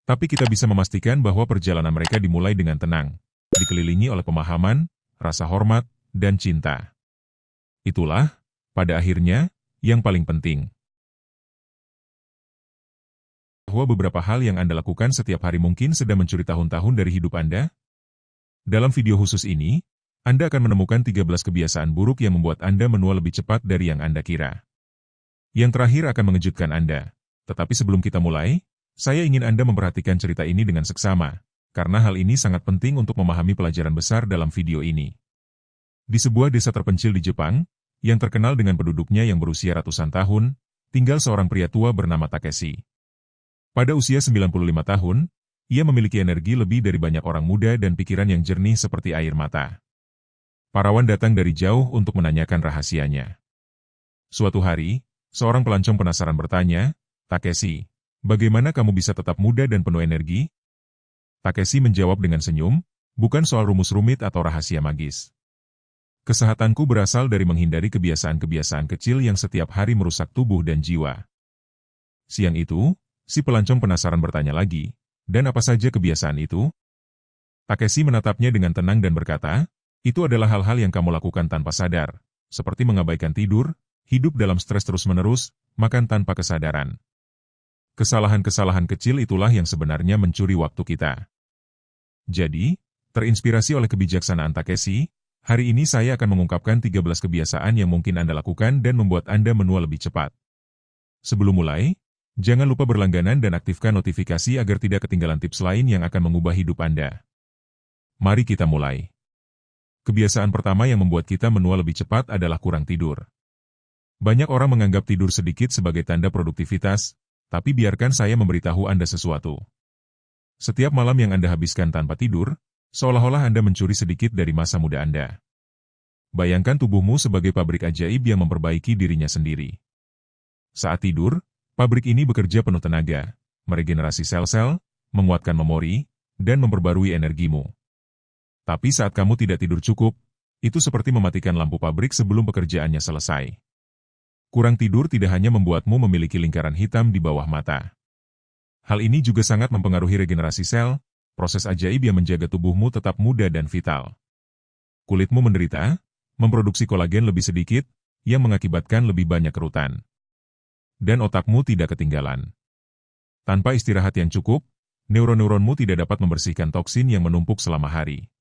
A: Tapi kita bisa memastikan bahwa perjalanan mereka dimulai dengan tenang, dikelilingi oleh pemahaman, rasa hormat, dan cinta. Itulah, pada akhirnya, yang paling penting. Bahwa beberapa hal yang Anda lakukan setiap hari mungkin sedang mencuri tahun-tahun dari hidup Anda? Dalam video khusus ini, Anda akan menemukan 13 kebiasaan buruk yang membuat Anda menua lebih cepat dari yang Anda kira. Yang terakhir akan mengejutkan Anda. Tetapi sebelum kita mulai, saya ingin Anda memperhatikan cerita ini dengan seksama, karena hal ini sangat penting untuk memahami pelajaran besar dalam video ini. Di sebuah desa terpencil di Jepang, yang terkenal dengan penduduknya yang berusia ratusan tahun, tinggal seorang pria tua bernama Takeshi. Pada usia 95 tahun, ia memiliki energi lebih dari banyak orang muda dan pikiran yang jernih seperti air mata. Parawan datang dari jauh untuk menanyakan rahasianya. Suatu hari, seorang pelancong penasaran bertanya, "Takeshi, bagaimana kamu bisa tetap muda dan penuh energi?" Takeshi menjawab dengan senyum, "Bukan soal rumus rumit atau rahasia magis. Kesehatanku berasal dari menghindari kebiasaan-kebiasaan kecil yang setiap hari merusak tubuh dan jiwa." Siang itu, si pelancong penasaran bertanya lagi, "Dan apa saja kebiasaan itu?" Takeshi menatapnya dengan tenang dan berkata, "Itu adalah hal-hal yang kamu lakukan tanpa sadar, seperti mengabaikan tidur, hidup dalam stres terus-menerus, makan tanpa kesadaran. Kesalahan-kesalahan kecil itulah yang sebenarnya mencuri waktu kita." Jadi, terinspirasi oleh kebijaksanaan Takeshi, hari ini saya akan mengungkapkan 13 kebiasaan yang mungkin Anda lakukan dan membuat Anda menua lebih cepat. Sebelum mulai, jangan lupa berlangganan dan aktifkan notifikasi agar tidak ketinggalan tips lain yang akan mengubah hidup Anda. Mari kita mulai. Kebiasaan pertama yang membuat kita menua lebih cepat adalah kurang tidur. Banyak orang menganggap tidur sedikit sebagai tanda produktivitas, tapi biarkan saya memberitahu Anda sesuatu. Setiap malam yang Anda habiskan tanpa tidur, seolah-olah Anda mencuri sedikit dari masa muda Anda. Bayangkan tubuhmu sebagai pabrik ajaib yang memperbaiki dirinya sendiri. Saat tidur, pabrik ini bekerja penuh tenaga, meregenerasi sel-sel, menguatkan memori, dan memperbarui energimu. Tapi saat kamu tidak tidur cukup, itu seperti mematikan lampu pabrik sebelum pekerjaannya selesai. Kurang tidur tidak hanya membuatmu memiliki lingkaran hitam di bawah mata. Hal ini juga sangat mempengaruhi regenerasi sel, proses ajaib yang menjaga tubuhmu tetap muda dan vital. Kulitmu menderita, memproduksi kolagen lebih sedikit, yang mengakibatkan lebih banyak kerutan. Dan otakmu tidak ketinggalan. Tanpa istirahat yang cukup, neuron-neuronmu tidak dapat membersihkan toksin yang menumpuk selama hari.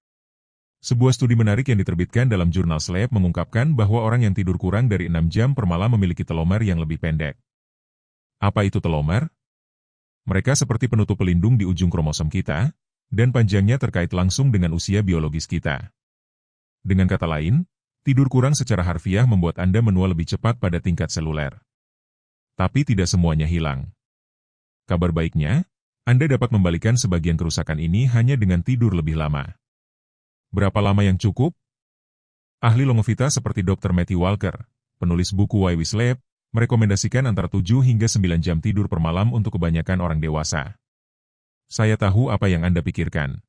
A: Sebuah studi menarik yang diterbitkan dalam jurnal Sleep mengungkapkan bahwa orang yang tidur kurang dari 6 jam per malam memiliki telomer yang lebih pendek. Apa itu telomer? Mereka seperti penutup pelindung di ujung kromosom kita, dan panjangnya terkait langsung dengan usia biologis kita. Dengan kata lain, tidur kurang secara harfiah membuat Anda menua lebih cepat pada tingkat seluler. Tapi tidak semuanya hilang. Kabar baiknya, Anda dapat membalikan sebagian kerusakan ini hanya dengan tidur lebih lama. Berapa lama yang cukup? Ahli longevita seperti Dr. Matthew Walker, penulis buku Why We Sleep, merekomendasikan antara 7 hingga 9 jam tidur per malam untuk kebanyakan orang dewasa. Saya tahu apa yang Anda pikirkan.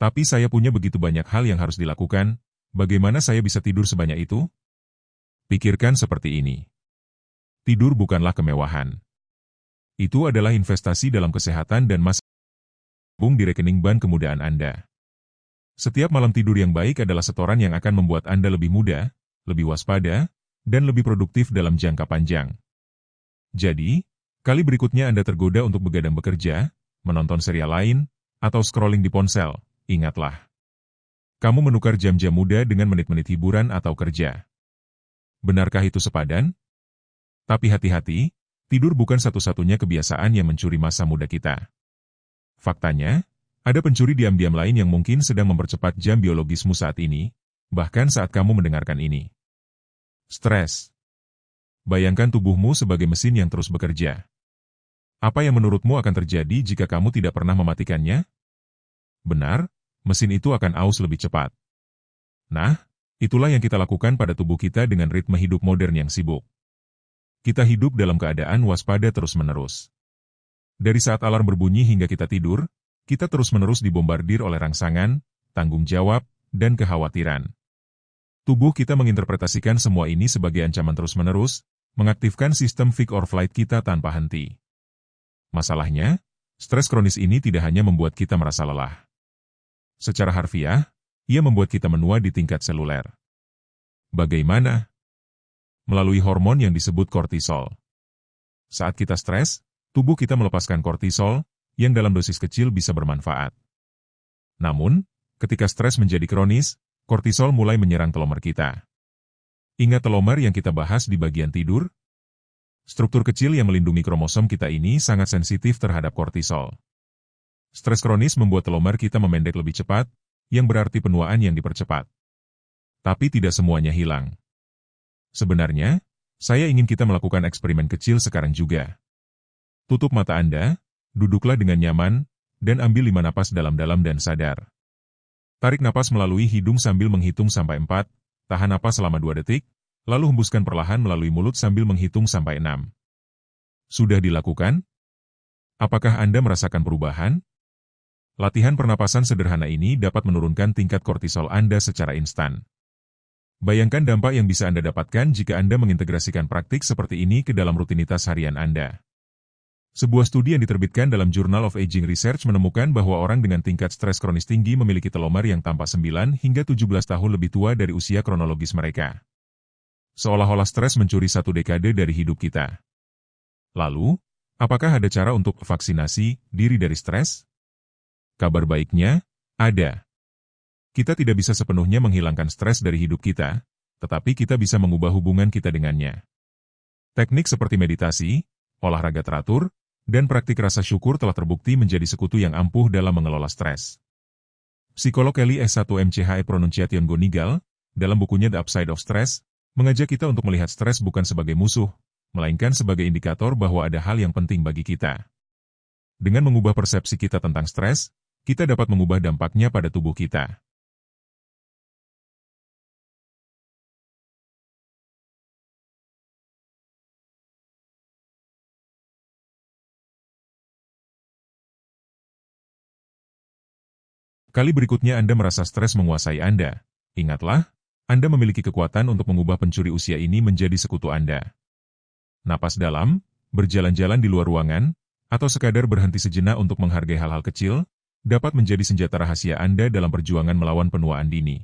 A: Tapi saya punya begitu banyak hal yang harus dilakukan, bagaimana saya bisa tidur sebanyak itu? Pikirkan seperti ini. Tidur bukanlah kemewahan. Itu adalah investasi dalam kesehatan dan masa depan di rekening bank kemudahan Anda. Setiap malam tidur yang baik adalah setoran yang akan membuat Anda lebih muda, lebih waspada, dan lebih produktif dalam jangka panjang. Jadi, kali berikutnya Anda tergoda untuk begadang bekerja, menonton serial lain, atau scrolling di ponsel, ingatlah. Kamu menukar jam-jam muda dengan menit-menit hiburan atau kerja. Benarkah itu sepadan? Tapi hati-hati, tidur bukan satu-satunya kebiasaan yang mencuri masa muda kita. Faktanya, ada pencuri diam-diam lain yang mungkin sedang mempercepat jam biologismu saat ini, bahkan saat kamu mendengarkan ini. Stres. Bayangkan tubuhmu sebagai mesin yang terus bekerja. Apa yang menurutmu akan terjadi jika kamu tidak pernah mematikannya? Benar, mesin itu akan aus lebih cepat. Nah, itulah yang kita lakukan pada tubuh kita dengan ritme hidup modern yang sibuk. Kita hidup dalam keadaan waspada terus-menerus. Dari saat alarm berbunyi hingga kita tidur, kita terus-menerus dibombardir oleh rangsangan, tanggung jawab, dan kekhawatiran. Tubuh kita menginterpretasikan semua ini sebagai ancaman terus-menerus, mengaktifkan sistem fight or flight kita tanpa henti. Masalahnya, stres kronis ini tidak hanya membuat kita merasa lelah. Secara harfiah, ia membuat kita menua di tingkat seluler. Bagaimana? Melalui hormon yang disebut kortisol. Saat kita stres, tubuh kita melepaskan kortisol, yang dalam dosis kecil bisa bermanfaat. Namun, ketika stres menjadi kronis, kortisol mulai menyerang telomer kita. Ingat telomer yang kita bahas di bagian tidur? Struktur kecil yang melindungi kromosom kita ini sangat sensitif terhadap kortisol. Stres kronis membuat telomer kita memendek lebih cepat, yang berarti penuaan yang dipercepat. Tapi tidak semuanya hilang. Sebenarnya, saya ingin kita melakukan eksperimen kecil sekarang juga. Tutup mata Anda, duduklah dengan nyaman, dan ambil 5 napas dalam-dalam dan sadar. Tarik napas melalui hidung sambil menghitung sampai 4, tahan napas selama 2 detik, lalu hembuskan perlahan melalui mulut sambil menghitung sampai 6. Sudah dilakukan? Apakah Anda merasakan perubahan? Latihan pernapasan sederhana ini dapat menurunkan tingkat kortisol Anda secara instan. Bayangkan dampak yang bisa Anda dapatkan jika Anda mengintegrasikan praktik seperti ini ke dalam rutinitas harian Anda. Sebuah studi yang diterbitkan dalam Journal of Aging Research menemukan bahwa orang dengan tingkat stres kronis tinggi memiliki telomer yang tampak 9 hingga 17 tahun lebih tua dari usia kronologis mereka. Seolah-olah stres mencuri 1 dekade dari hidup kita. Lalu, apakah ada cara untuk vaksinasi diri dari stres? Kabar baiknya, ada. Kita tidak bisa sepenuhnya menghilangkan stres dari hidup kita, tetapi kita bisa mengubah hubungan kita dengannya. Teknik seperti meditasi, olahraga teratur, dan praktik rasa syukur telah terbukti menjadi sekutu yang ampuh dalam mengelola stres. Psikolog Kelly S1MCHE Pronunciation Gonigal, dalam bukunya The Upside of Stress, mengajak kita untuk melihat stres bukan sebagai musuh, melainkan sebagai indikator bahwa ada hal yang penting bagi kita. Dengan mengubah persepsi kita tentang stres, kita dapat mengubah dampaknya pada tubuh kita. Kali berikutnya Anda merasa stres menguasai Anda, ingatlah, Anda memiliki kekuatan untuk mengubah pencuri usia ini menjadi sekutu Anda. Napas dalam, berjalan-jalan di luar ruangan, atau sekadar berhenti sejenak untuk menghargai hal-hal kecil, dapat menjadi senjata rahasia Anda dalam perjuangan melawan penuaan dini.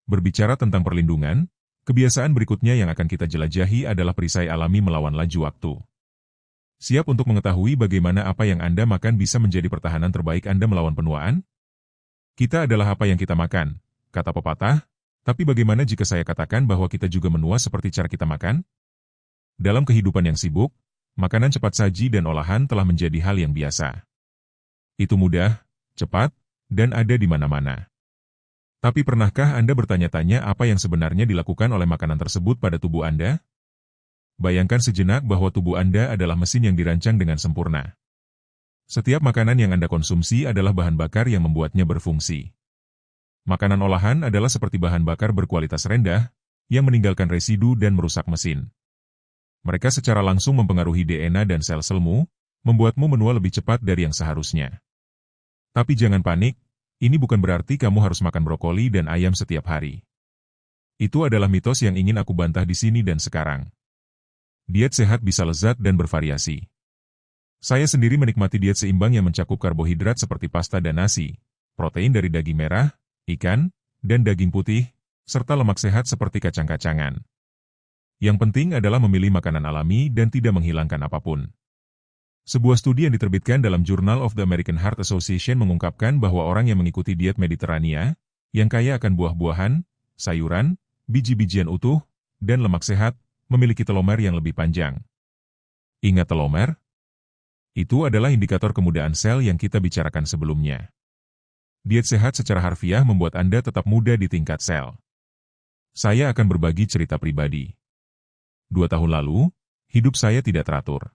A: Berbicara tentang perlindungan, kebiasaan berikutnya yang akan kita jelajahi adalah perisai alami melawan laju waktu. Siap untuk mengetahui bagaimana apa yang Anda makan bisa menjadi pertahanan terbaik Anda melawan penuaan? Kita adalah apa yang kita makan, kata pepatah, tapi bagaimana jika saya katakan bahwa kita juga menua seperti cara kita makan? Dalam kehidupan yang sibuk, makanan cepat saji dan olahan telah menjadi hal yang biasa. Itu mudah, cepat, dan ada di mana-mana. Tapi pernahkah Anda bertanya-tanya apa yang sebenarnya dilakukan oleh makanan tersebut pada tubuh Anda? Bayangkan sejenak bahwa tubuh Anda adalah mesin yang dirancang dengan sempurna. Setiap makanan yang Anda konsumsi adalah bahan bakar yang membuatnya berfungsi. Makanan olahan adalah seperti bahan bakar berkualitas rendah, yang meninggalkan residu dan merusak mesin. Mereka secara langsung mempengaruhi DNA dan sel-selmu, membuatmu menua lebih cepat dari yang seharusnya. Tapi jangan panik, ini bukan berarti kamu harus makan brokoli dan ayam setiap hari. Itu adalah mitos yang ingin aku bantah di sini dan sekarang. Diet sehat bisa lezat dan bervariasi. Saya sendiri menikmati diet seimbang yang mencakup karbohidrat seperti pasta dan nasi, protein dari daging merah, ikan, dan daging putih, serta lemak sehat seperti kacang-kacangan. Yang penting adalah memilih makanan alami dan tidak menghilangkan apapun. Sebuah studi yang diterbitkan dalam Journal of the American Heart Association mengungkapkan bahwa orang yang mengikuti diet Mediterania, yang kaya akan buah-buahan, sayuran, biji-bijian utuh, dan lemak sehat, memiliki telomer yang lebih panjang. Ingat telomer? Itu adalah indikator kemudaan sel yang kita bicarakan sebelumnya. Diet sehat secara harfiah membuat Anda tetap muda di tingkat sel. Saya akan berbagi cerita pribadi. 2 tahun lalu, hidup saya tidak teratur.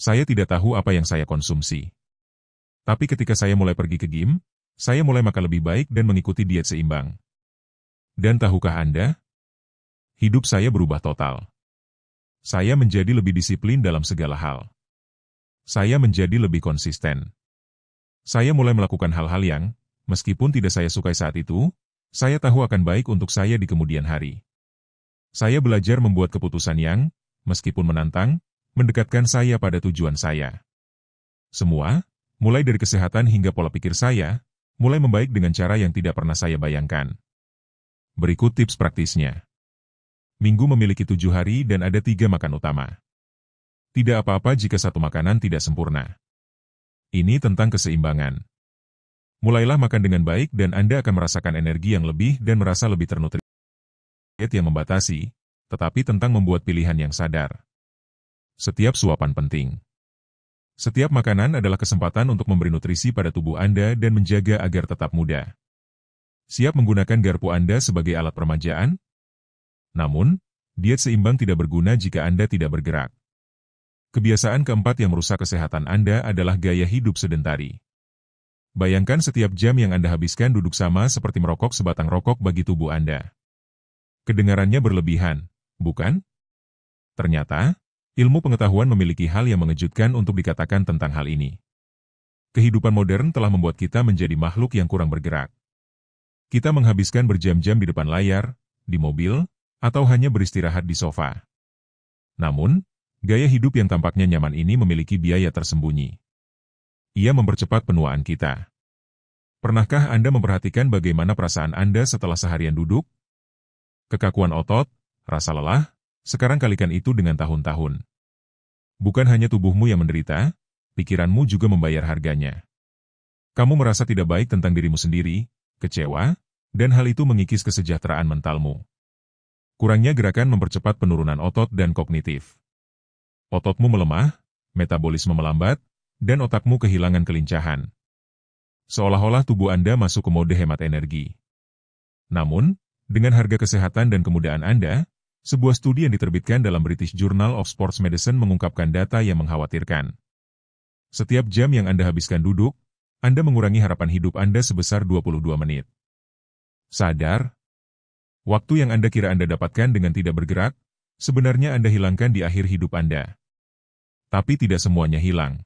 A: Saya tidak tahu apa yang saya konsumsi. Tapi ketika saya mulai pergi ke gym, saya mulai makan lebih baik dan mengikuti diet seimbang. Dan tahukah Anda? Hidup saya berubah total. Saya menjadi lebih disiplin dalam segala hal. Saya menjadi lebih konsisten. Saya mulai melakukan hal-hal yang, meskipun tidak saya sukai saat itu, saya tahu akan baik untuk saya di kemudian hari. Saya belajar membuat keputusan yang, meskipun menantang, mendekatkan saya pada tujuan saya. Semua, mulai dari kesehatan hingga pola pikir saya, mulai membaik dengan cara yang tidak pernah saya bayangkan. Berikut tips praktisnya. Minggu memiliki 7 hari dan ada 3 makan utama. Tidak apa-apa jika satu makanan tidak sempurna. Ini tentang keseimbangan. Mulailah makan dengan baik dan Anda akan merasakan energi yang lebih dan merasa lebih ternutri. Diet yang membatasi, tetapi tentang membuat pilihan yang sadar. Setiap suapan penting. Setiap makanan adalah kesempatan untuk memberi nutrisi pada tubuh Anda dan menjaga agar tetap muda. Siap menggunakan garpu Anda sebagai alat permajaan? Namun, diet seimbang tidak berguna jika Anda tidak bergerak. Kebiasaan keempat yang merusak kesehatan Anda adalah gaya hidup sedentari. Bayangkan setiap jam yang Anda habiskan duduk sama seperti merokok sebatang rokok bagi tubuh Anda. Kedengarannya berlebihan, bukan? Ternyata, ilmu pengetahuan memiliki hal yang mengejutkan untuk dikatakan tentang hal ini. Kehidupan modern telah membuat kita menjadi makhluk yang kurang bergerak. Kita menghabiskan berjam-jam di depan layar, di mobil, atau hanya beristirahat di sofa. Namun, gaya hidup yang tampaknya nyaman ini memiliki biaya tersembunyi. Ia mempercepat penuaan kita. Pernahkah Anda memperhatikan bagaimana perasaan Anda setelah seharian duduk? Kekakuan otot, rasa lelah, sekarang kalikan itu dengan tahun-tahun. Bukan hanya tubuhmu yang menderita, pikiranmu juga membayar harganya. Kamu merasa tidak baik tentang dirimu sendiri, kecewa, dan hal itu mengikis kesejahteraan mentalmu. Kurangnya gerakan mempercepat penurunan otot dan kognitif. Ototmu melemah, metabolisme melambat, dan otakmu kehilangan kelincahan. seolah-olah tubuh Anda masuk ke mode hemat energi. Namun, dengan harga kesehatan dan kemudahan Anda, sebuah studi yang diterbitkan dalam British Journal of Sports Medicine mengungkapkan data yang mengkhawatirkan. Setiap jam yang Anda habiskan duduk, Anda mengurangi harapan hidup Anda sebesar 22 menit. Sadar? Waktu yang Anda kira Anda dapatkan dengan tidak bergerak, sebenarnya Anda hilangkan di akhir hidup Anda. Tapi tidak semuanya hilang.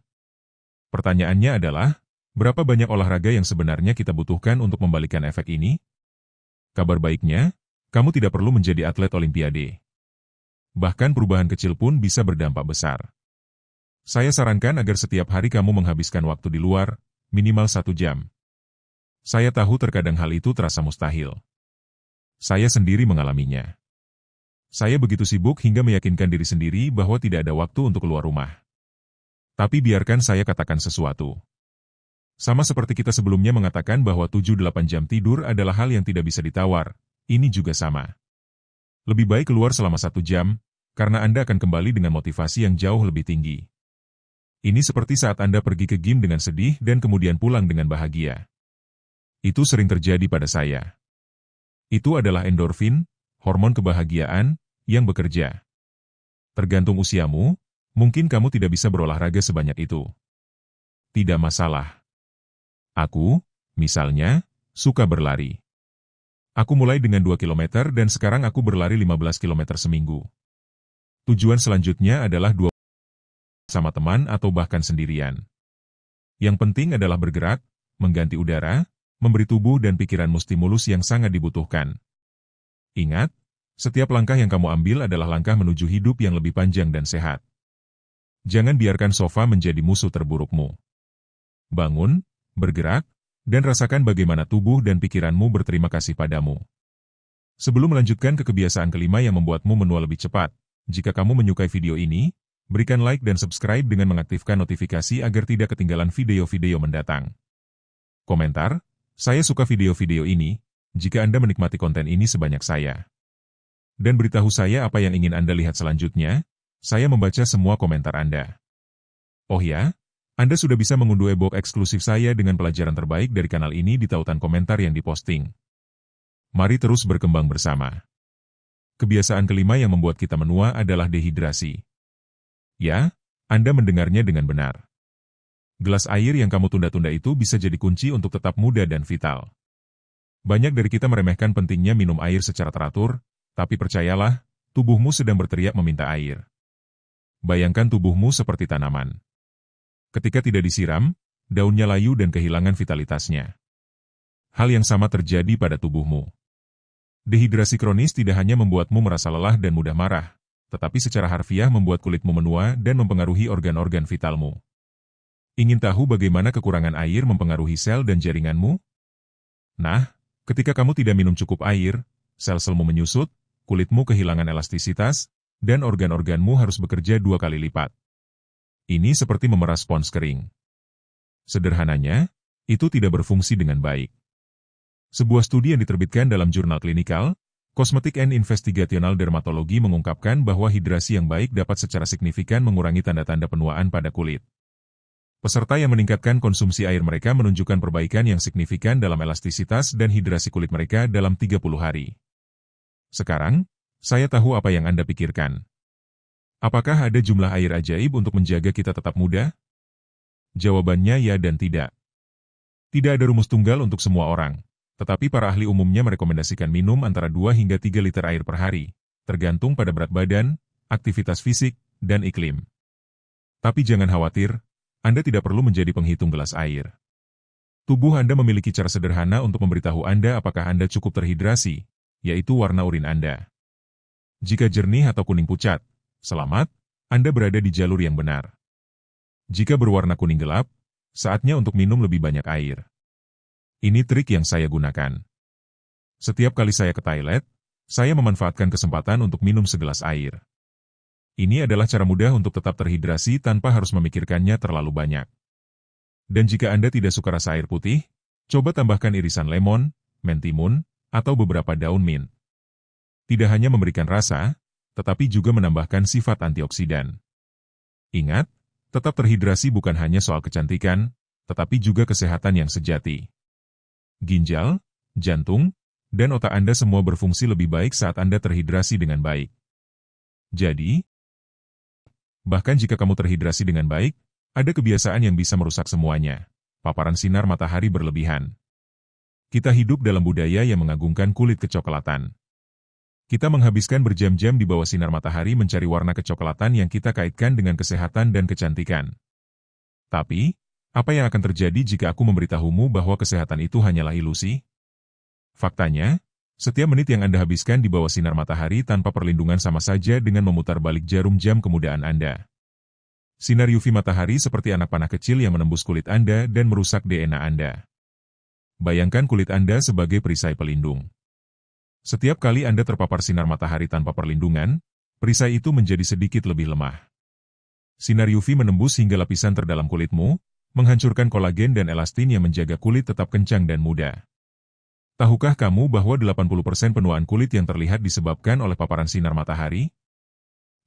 A: Pertanyaannya adalah, berapa banyak olahraga yang sebenarnya kita butuhkan untuk membalikan efek ini? Kabar baiknya, kamu tidak perlu menjadi atlet Olimpiade. Bahkan perubahan kecil pun bisa berdampak besar. Saya sarankan agar setiap hari kamu menghabiskan waktu di luar, minimal 1 jam. Saya tahu terkadang hal itu terasa mustahil. Saya sendiri mengalaminya. Saya begitu sibuk hingga meyakinkan diri sendiri bahwa tidak ada waktu untuk keluar rumah. Tapi biarkan saya katakan sesuatu. Sama seperti kita sebelumnya mengatakan bahwa 7-8 jam tidur adalah hal yang tidak bisa ditawar, ini juga sama. Lebih baik keluar selama 1 jam, karena Anda akan kembali dengan motivasi yang jauh lebih tinggi. Ini seperti saat Anda pergi ke gym dengan sedih dan kemudian pulang dengan bahagia. Itu sering terjadi pada saya. Itu adalah endorfin, hormon kebahagiaan, yang bekerja. Tergantung usiamu, mungkin kamu tidak bisa berolahraga sebanyak itu. Tidak masalah. Aku, misalnya, suka berlari. Aku mulai dengan 2 km dan sekarang aku berlari 15 km seminggu. Tujuan selanjutnya adalah 2 sama teman atau bahkan sendirian. Yang penting adalah bergerak, mengganti udara, memberi tubuh dan pikiranmu stimulus yang sangat dibutuhkan. Ingat, setiap langkah yang kamu ambil adalah langkah menuju hidup yang lebih panjang dan sehat. Jangan biarkan sofa menjadi musuh terburukmu. Bangun, bergerak, dan rasakan bagaimana tubuh dan pikiranmu berterima kasih padamu. Sebelum melanjutkan ke kebiasaan kelima yang membuatmu menua lebih cepat, jika kamu menyukai video ini, berikan like dan subscribe dengan mengaktifkan notifikasi agar tidak ketinggalan video-video mendatang. Komentar, saya suka video-video ini, jika Anda menikmati konten ini sebanyak saya. Dan beritahu saya apa yang ingin Anda lihat selanjutnya, saya membaca semua komentar Anda. Oh ya, Anda sudah bisa mengunduh e-book eksklusif saya dengan pelajaran terbaik dari kanal ini di tautan komentar yang diposting. Mari terus berkembang bersama. Kebiasaan kelima yang membuat kita menua adalah dehidrasi. Ya, Anda mendengarnya dengan benar. Gelas air yang kamu tunda-tunda itu bisa jadi kunci untuk tetap muda dan vital. Banyak dari kita meremehkan pentingnya minum air secara teratur, tapi percayalah, tubuhmu sedang berteriak meminta air. Bayangkan tubuhmu seperti tanaman. Ketika tidak disiram, daunnya layu dan kehilangan vitalitasnya. Hal yang sama terjadi pada tubuhmu. Dehidrasi kronis tidak hanya membuatmu merasa lelah dan mudah marah, tetapi secara harfiah membuat kulitmu menua dan mempengaruhi organ-organ vitalmu. Ingin tahu bagaimana kekurangan air mempengaruhi sel dan jaringanmu? Nah, ketika kamu tidak minum cukup air, sel-selmu menyusut, kulitmu kehilangan elastisitas, dan organ-organmu harus bekerja 2 kali lipat. Ini seperti memeras spons kering. Sederhananya, itu tidak berfungsi dengan baik. Sebuah studi yang diterbitkan dalam jurnal Clinical, Cosmetic and Investigational Dermatology mengungkapkan bahwa hidrasi yang baik dapat secara signifikan mengurangi tanda-tanda penuaan pada kulit. Peserta yang meningkatkan konsumsi air mereka menunjukkan perbaikan yang signifikan dalam elastisitas dan hidrasi kulit mereka dalam 30 hari. Sekarang, saya tahu apa yang Anda pikirkan. Apakah ada jumlah air ajaib untuk menjaga kita tetap muda? Jawabannya ya dan tidak. Tidak ada rumus tunggal untuk semua orang, tetapi para ahli umumnya merekomendasikan minum antara 2 hingga 3 liter air per hari, tergantung pada berat badan, aktivitas fisik, dan iklim. Tapi jangan khawatir, Anda tidak perlu menjadi penghitung gelas air. Tubuh Anda memiliki cara sederhana untuk memberitahu Anda apakah Anda cukup terhidrasi, yaitu warna urin Anda. Jika jernih atau kuning pucat, selamat, Anda berada di jalur yang benar. Jika berwarna kuning gelap, saatnya untuk minum lebih banyak air. Ini trik yang saya gunakan. Setiap kali saya ke toilet, saya memanfaatkan kesempatan untuk minum segelas air. Ini adalah cara mudah untuk tetap terhidrasi tanpa harus memikirkannya terlalu banyak. Dan jika Anda tidak suka rasa air putih, coba tambahkan irisan lemon, mentimun, atau beberapa daun mint. Tidak hanya memberikan rasa, tetapi juga menambahkan sifat antioksidan. Ingat, tetap terhidrasi bukan hanya soal kecantikan, tetapi juga kesehatan yang sejati. Ginjal, jantung, dan otak Anda semua berfungsi lebih baik saat Anda terhidrasi dengan baik. Jadi, bahkan jika kamu terhidrasi dengan baik, ada kebiasaan yang bisa merusak semuanya. Paparan sinar matahari berlebihan. Kita hidup dalam budaya yang mengagungkan kulit kecoklatan. Kita menghabiskan berjam-jam di bawah sinar matahari mencari warna kecoklatan yang kita kaitkan dengan kesehatan dan kecantikan. Tapi, apa yang akan terjadi jika aku memberitahumu bahwa kesehatan itu hanyalah ilusi? Faktanya, setiap menit yang Anda habiskan di bawah sinar matahari tanpa perlindungan sama saja dengan memutar balik jarum jam kemudahan Anda. Sinar UV matahari seperti anak panah kecil yang menembus kulit Anda dan merusak DNA Anda. Bayangkan kulit Anda sebagai perisai pelindung. Setiap kali Anda terpapar sinar matahari tanpa perlindungan, perisai itu menjadi sedikit lebih lemah. Sinar UV menembus hingga lapisan terdalam kulitmu, menghancurkan kolagen dan elastin yang menjaga kulit tetap kencang dan muda. Tahukah kamu bahwa 80% penuaan kulit yang terlihat disebabkan oleh paparan sinar matahari?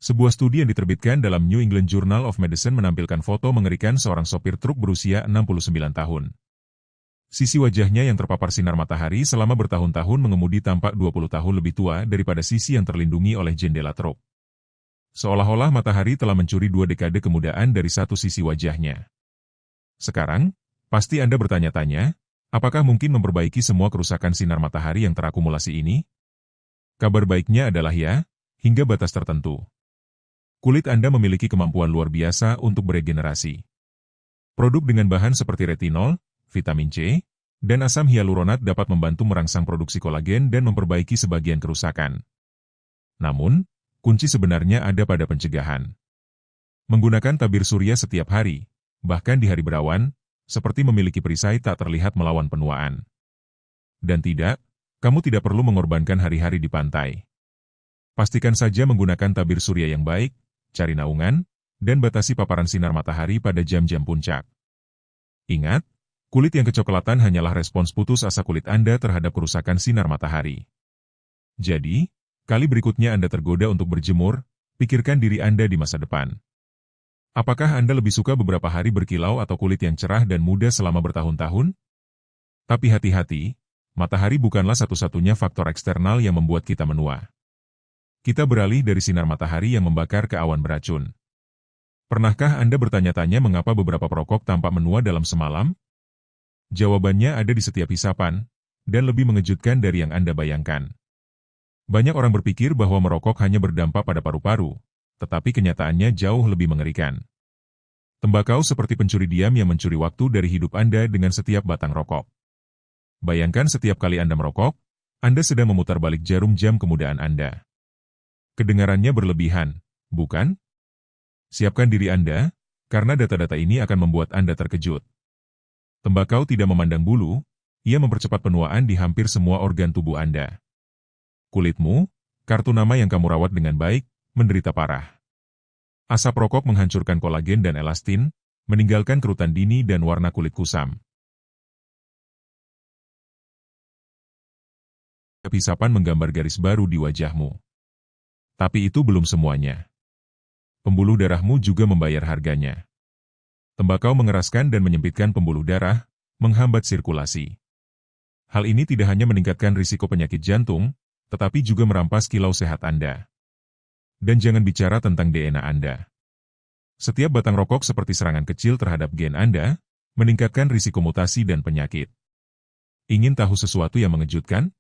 A: Sebuah studi yang diterbitkan dalam New England Journal of Medicine menampilkan foto mengerikan seorang sopir truk berusia 69 tahun. Sisi wajahnya yang terpapar sinar matahari selama bertahun-tahun mengemudi tampak 20 tahun lebih tua daripada sisi yang terlindungi oleh jendela truk. Seolah-olah matahari telah mencuri 2 dekade kemudaan dari satu sisi wajahnya. Sekarang, pasti Anda bertanya-tanya, apakah mungkin memperbaiki semua kerusakan sinar matahari yang terakumulasi ini? Kabar baiknya adalah ya, hingga batas tertentu. Kulit Anda memiliki kemampuan luar biasa untuk beregenerasi. Produk dengan bahan seperti retinol, vitamin C, dan asam hyaluronat dapat membantu merangsang produksi kolagen dan memperbaiki sebagian kerusakan. Namun, kunci sebenarnya ada pada pencegahan. Menggunakan tabir surya setiap hari, bahkan di hari berawan, seperti memiliki perisai tak terlihat melawan penuaan. Dan tidak, kamu tidak perlu mengorbankan hari-hari di pantai. Pastikan saja menggunakan tabir surya yang baik, cari naungan, dan batasi paparan sinar matahari pada jam-jam puncak. Ingat, kulit yang kecoklatan hanyalah respons putus asa kulit Anda terhadap kerusakan sinar matahari. Jadi, kali berikutnya Anda tergoda untuk berjemur, pikirkan diri Anda di masa depan. Apakah Anda lebih suka beberapa hari berkilau atau kulit yang cerah dan muda selama bertahun-tahun? Tapi hati-hati, matahari bukanlah satu-satunya faktor eksternal yang membuat kita menua. Kita beralih dari sinar matahari yang membakar ke awan beracun. Pernahkah Anda bertanya-tanya mengapa beberapa perokok tampak menua dalam semalam? Jawabannya ada di setiap hisapan, dan lebih mengejutkan dari yang Anda bayangkan. Banyak orang berpikir bahwa merokok hanya berdampak pada paru-paru, tetapi kenyataannya jauh lebih mengerikan. Tembakau seperti pencuri diam yang mencuri waktu dari hidup Anda dengan setiap batang rokok. Bayangkan setiap kali Anda merokok, Anda sedang memutar balik jarum jam kemudahan Anda. Kedengarannya berlebihan, bukan? Siapkan diri Anda, karena data-data ini akan membuat Anda terkejut. Tembakau tidak memandang bulu, ia mempercepat penuaan di hampir semua organ tubuh Anda. Kulitmu, kartu nama yang kamu rawat dengan baik, menderita parah. Asap rokok menghancurkan kolagen dan elastin, meninggalkan kerutan dini dan warna kulit kusam. Hisapan menggambar garis baru di wajahmu. Tapi itu belum semuanya. Pembuluh darahmu juga membayar harganya. Tembakau mengeraskan dan menyempitkan pembuluh darah, menghambat sirkulasi. Hal ini tidak hanya meningkatkan risiko penyakit jantung, tetapi juga merampas kilau sehat Anda. Dan jangan bicara tentang DNA Anda. Setiap batang rokok seperti serangan kecil terhadap gen Anda, meningkatkan risiko mutasi dan penyakit. Ingin tahu sesuatu yang mengejutkan?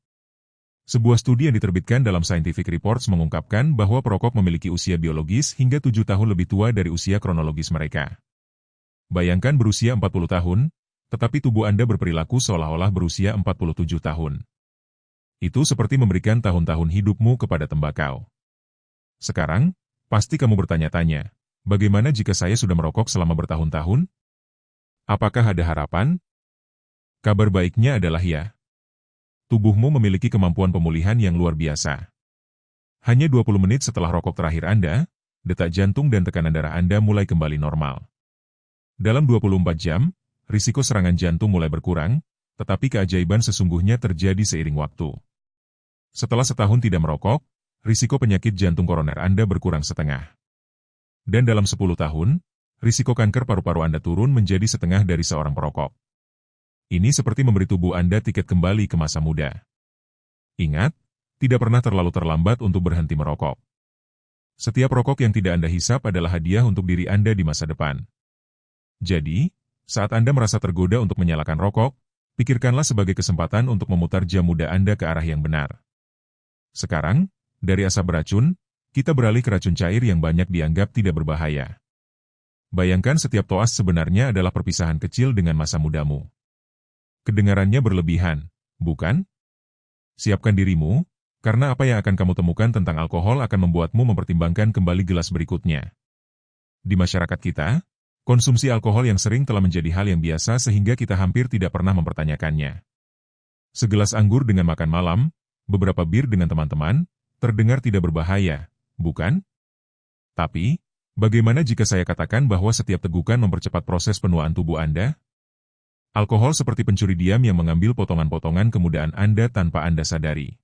A: Sebuah studi yang diterbitkan dalam Scientific Reports mengungkapkan bahwa perokok memiliki usia biologis hingga 7 tahun lebih tua dari usia kronologis mereka. Bayangkan berusia 40 tahun, tetapi tubuh Anda berperilaku seolah-olah berusia 47 tahun. Itu seperti memberikan tahun-tahun hidupmu kepada tembakau. Sekarang, pasti kamu bertanya-tanya, bagaimana jika saya sudah merokok selama bertahun-tahun? Apakah ada harapan? Kabar baiknya adalah ya. Tubuhmu memiliki kemampuan pemulihan yang luar biasa. Hanya 20 menit setelah rokok terakhir Anda, detak jantung dan tekanan darah Anda mulai kembali normal. Dalam 24 jam, risiko serangan jantung mulai berkurang, tetapi keajaiban sesungguhnya terjadi seiring waktu. Setelah setahun tidak merokok, risiko penyakit jantung koroner Anda berkurang setengah. Dan dalam 10 tahun, risiko kanker paru-paru Anda turun menjadi setengah dari seorang perokok. Ini seperti memberi tubuh Anda tiket kembali ke masa muda. Ingat, tidak pernah terlalu terlambat untuk berhenti merokok. Setiap rokok yang tidak Anda hisap adalah hadiah untuk diri Anda di masa depan. Jadi, saat Anda merasa tergoda untuk menyalakan rokok, pikirkanlah sebagai kesempatan untuk memutar jam muda Anda ke arah yang benar. Sekarang, dari asap beracun, kita beralih ke racun cair yang banyak dianggap tidak berbahaya. Bayangkan setiap toas sebenarnya adalah perpisahan kecil dengan masa mudamu. Kedengarannya berlebihan, bukan? Siapkan dirimu, karena apa yang akan kamu temukan tentang alkohol akan membuatmu mempertimbangkan kembali gelas berikutnya. Di masyarakat kita, konsumsi alkohol yang sering telah menjadi hal yang biasa sehingga kita hampir tidak pernah mempertanyakannya. Segelas anggur dengan makan malam, beberapa bir dengan teman-teman, terdengar tidak berbahaya, bukan? Tapi, bagaimana jika saya katakan bahwa setiap tegukan mempercepat proses penuaan tubuh Anda? Alkohol seperti pencuri diam yang mengambil potongan-potongan kemudaan Anda tanpa Anda sadari.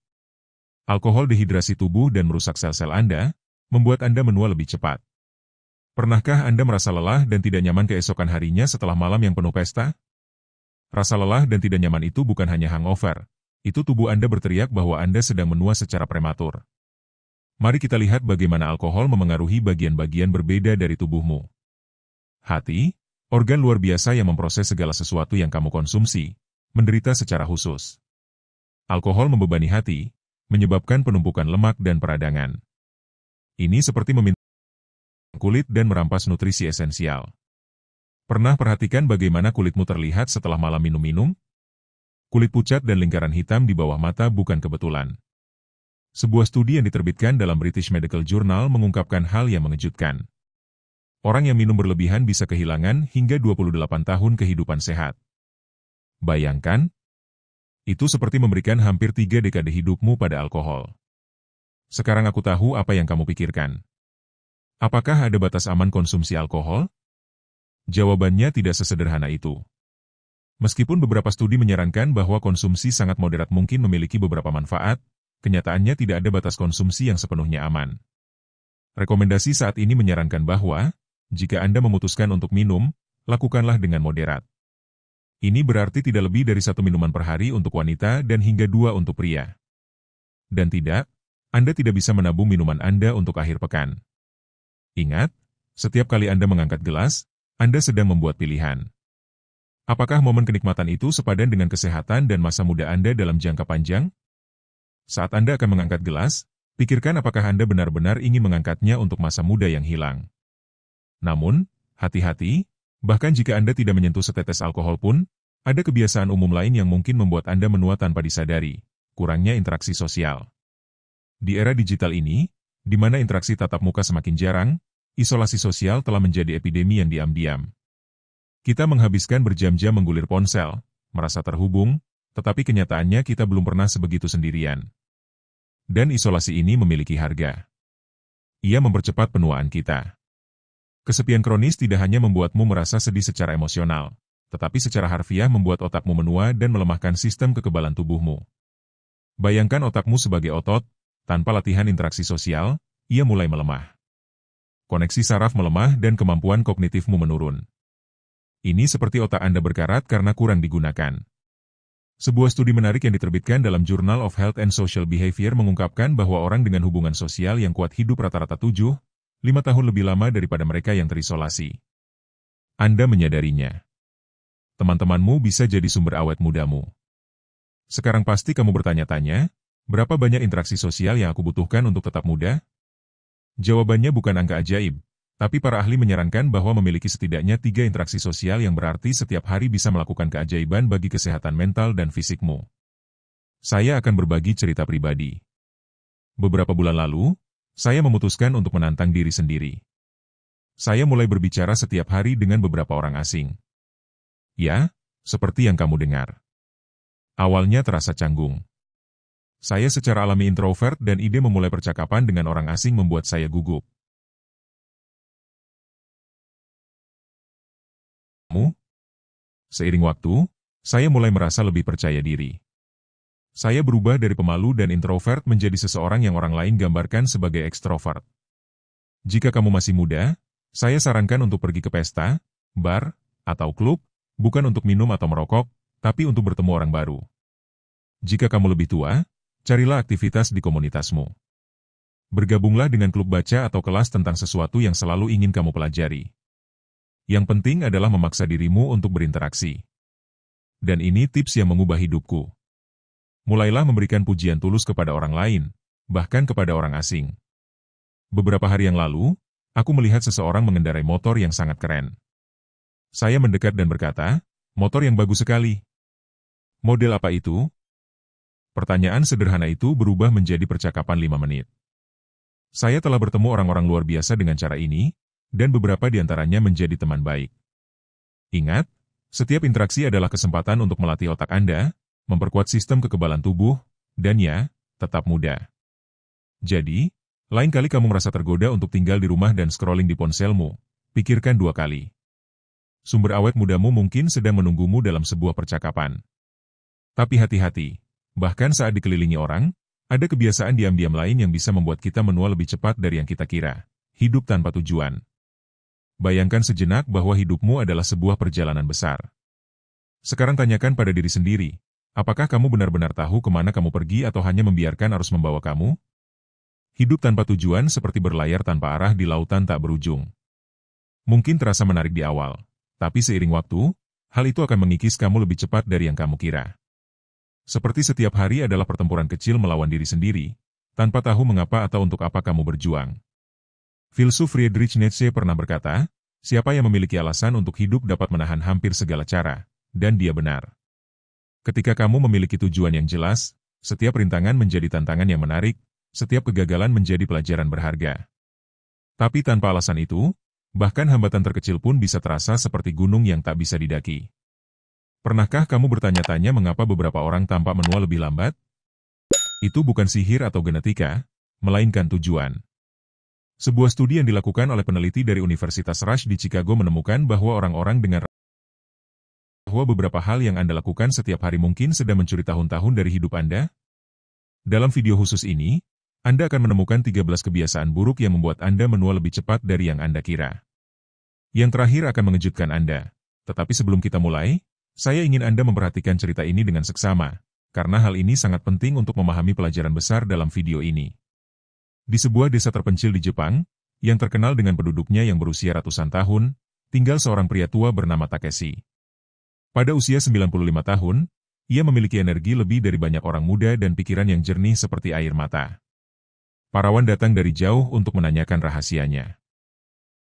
A: Alkohol dehidrasi tubuh dan merusak sel-sel Anda, membuat Anda menua lebih cepat. Pernahkah Anda merasa lelah dan tidak nyaman keesokan harinya setelah malam yang penuh pesta? Rasa lelah dan tidak nyaman itu bukan hanya hangover, itu tubuh Anda berteriak bahwa Anda sedang menua secara prematur. Mari kita lihat bagaimana alkohol memengaruhi bagian-bagian berbeda dari tubuhmu. Hati, organ luar biasa yang memproses segala sesuatu yang kamu konsumsi, menderita secara khusus. Alkohol membebani hati, menyebabkan penumpukan lemak dan peradangan. Ini seperti meminta kulit dan merampas nutrisi esensial. Pernah perhatikan bagaimana kulitmu terlihat setelah malam minum-minum? Kulit pucat dan lingkaran hitam di bawah mata bukan kebetulan. Sebuah studi yang diterbitkan dalam British Medical Journal mengungkapkan hal yang mengejutkan. Orang yang minum berlebihan bisa kehilangan hingga 28 tahun kehidupan sehat. Bayangkan, itu seperti memberikan hampir 3 dekade hidupmu pada alkohol. Sekarang aku tahu apa yang kamu pikirkan. Apakah ada batas aman konsumsi alkohol? Jawabannya tidak sesederhana itu. Meskipun beberapa studi menyarankan bahwa konsumsi sangat moderat mungkin memiliki beberapa manfaat, kenyataannya tidak ada batas konsumsi yang sepenuhnya aman. Rekomendasi saat ini menyarankan bahwa, jika Anda memutuskan untuk minum, lakukanlah dengan moderat. Ini berarti tidak lebih dari 1 minuman per hari untuk wanita dan hingga 2 untuk pria. Dan tidak, Anda tidak bisa menabung minuman Anda untuk akhir pekan. Ingat, setiap kali Anda mengangkat gelas, Anda sedang membuat pilihan. Apakah momen kenikmatan itu sepadan dengan kesehatan dan masa muda Anda dalam jangka panjang? Saat Anda akan mengangkat gelas, pikirkan apakah Anda benar-benar ingin mengangkatnya untuk masa muda yang hilang. Namun, hati-hati, bahkan jika Anda tidak menyentuh setetes alkohol pun, ada kebiasaan umum lain yang mungkin membuat Anda menua tanpa disadari, kurangnya interaksi sosial. Di era digital ini, di mana interaksi tatap muka semakin jarang, isolasi sosial telah menjadi epidemi yang diam-diam. Kita menghabiskan berjam-jam menggulir ponsel, merasa terhubung, tetapi kenyataannya kita belum pernah sebegitu sendirian. Dan isolasi ini memiliki harga. Ia mempercepat penuaan kita. Kesepian kronis tidak hanya membuatmu merasa sedih secara emosional, tetapi secara harfiah membuat otakmu menua dan melemahkan sistem kekebalan tubuhmu. Bayangkan otakmu sebagai otot, tanpa latihan interaksi sosial, ia mulai melemah. Koneksi saraf melemah dan kemampuan kognitifmu menurun. Ini seperti otak Anda berkarat karena kurang digunakan. Sebuah studi menarik yang diterbitkan dalam Journal of Health and Social Behavior mengungkapkan bahwa orang dengan hubungan sosial yang kuat hidup rata-rata 7-5 tahun lebih lama daripada mereka yang terisolasi. Anda menyadarinya. Teman-temanmu bisa jadi sumber awet mudamu. Sekarang pasti kamu bertanya-tanya, berapa banyak interaksi sosial yang aku butuhkan untuk tetap muda? Jawabannya bukan angka ajaib, tapi para ahli menyarankan bahwa memiliki setidaknya 3 interaksi sosial yang berarti setiap hari bisa melakukan keajaiban bagi kesehatan mental dan fisikmu. Saya akan berbagi cerita pribadi. Beberapa bulan lalu, saya memutuskan untuk menantang diri sendiri. Saya mulai berbicara setiap hari dengan beberapa orang asing. Ya, seperti yang kamu dengar. Awalnya terasa canggung. Saya secara alami introvert dan ide memulai percakapan dengan orang asing membuat saya gugup. Seiring waktu, saya mulai merasa lebih percaya diri. Saya berubah dari pemalu dan introvert menjadi seseorang yang orang lain gambarkan sebagai ekstrovert. Jika kamu masih muda, Saya sarankan untuk pergi ke pesta, bar, atau klub, bukan untuk minum atau merokok, tapi untuk bertemu orang baru. Jika kamu lebih tua, carilah aktivitas di komunitasmu. Bergabunglah dengan klub baca atau kelas tentang sesuatu yang selalu ingin kamu pelajari. Yang penting adalah memaksa dirimu untuk berinteraksi. Dan ini tips yang mengubah hidupku. Mulailah memberikan pujian tulus kepada orang lain, bahkan kepada orang asing. Beberapa hari yang lalu, aku melihat seseorang mengendarai motor yang sangat keren. Saya mendekat dan berkata, "Motor yang bagus sekali. Model apa itu?" Pertanyaan sederhana itu berubah menjadi percakapan 5 menit. Saya telah bertemu orang-orang luar biasa dengan cara ini, dan beberapa di antaranya menjadi teman baik. Ingat, setiap interaksi adalah kesempatan untuk melatih otak Anda, memperkuat sistem kekebalan tubuh, dan ya, tetap muda. Jadi, lain kali kamu merasa tergoda untuk tinggal di rumah dan scrolling di ponselmu, pikirkan 2 kali. Sumber awet mudamu mungkin sedang menunggumu dalam sebuah percakapan. Tapi hati-hati, bahkan saat dikelilingi orang, ada kebiasaan diam-diam lain yang bisa membuat kita menua lebih cepat dari yang kita kira. Hidup tanpa tujuan. Bayangkan sejenak bahwa hidupmu adalah sebuah perjalanan besar. Sekarang tanyakan pada diri sendiri, apakah kamu benar-benar tahu kemana kamu pergi atau hanya membiarkan arus membawa kamu? Hidup tanpa tujuan seperti berlayar tanpa arah di lautan tak berujung. Mungkin terasa menarik di awal, tapi seiring waktu, hal itu akan mengikis kamu lebih cepat dari yang kamu kira. Seperti setiap hari adalah pertempuran kecil melawan diri sendiri, tanpa tahu mengapa atau untuk apa kamu berjuang. Filsuf Friedrich Nietzsche pernah berkata, siapa yang memiliki alasan untuk hidup dapat menahan hampir segala cara, dan dia benar. Ketika kamu memiliki tujuan yang jelas, setiap rintangan menjadi tantangan yang menarik, setiap kegagalan menjadi pelajaran berharga. Tapi tanpa alasan itu, bahkan hambatan terkecil pun bisa terasa seperti gunung yang tak bisa didaki. Pernahkah kamu bertanya-tanya mengapa beberapa orang tampak menua lebih lambat? Itu bukan sihir atau genetika, melainkan tujuan. Sebuah studi yang dilakukan oleh peneliti dari Universitas Rush di Chicago menemukan bahwa orang-orang dengan bahwa beberapa hal yang Anda lakukan setiap hari mungkin sedang mencuri tahun-tahun dari hidup Anda. Dalam video khusus ini, Anda akan menemukan 13 kebiasaan buruk yang membuat Anda menua lebih cepat dari yang Anda kira. Yang terakhir akan mengejutkan Anda. Tetapi sebelum kita mulai, saya ingin Anda memperhatikan cerita ini dengan seksama, karena hal ini sangat penting untuk memahami pelajaran besar dalam video ini. Di sebuah desa terpencil di Jepang, yang terkenal dengan penduduknya yang berusia ratusan tahun, tinggal seorang pria tua bernama Takeshi. Pada usia 95 tahun, ia memiliki energi lebih dari banyak orang muda dan pikiran yang jernih seperti air mata. Parawan datang dari jauh untuk menanyakan rahasianya.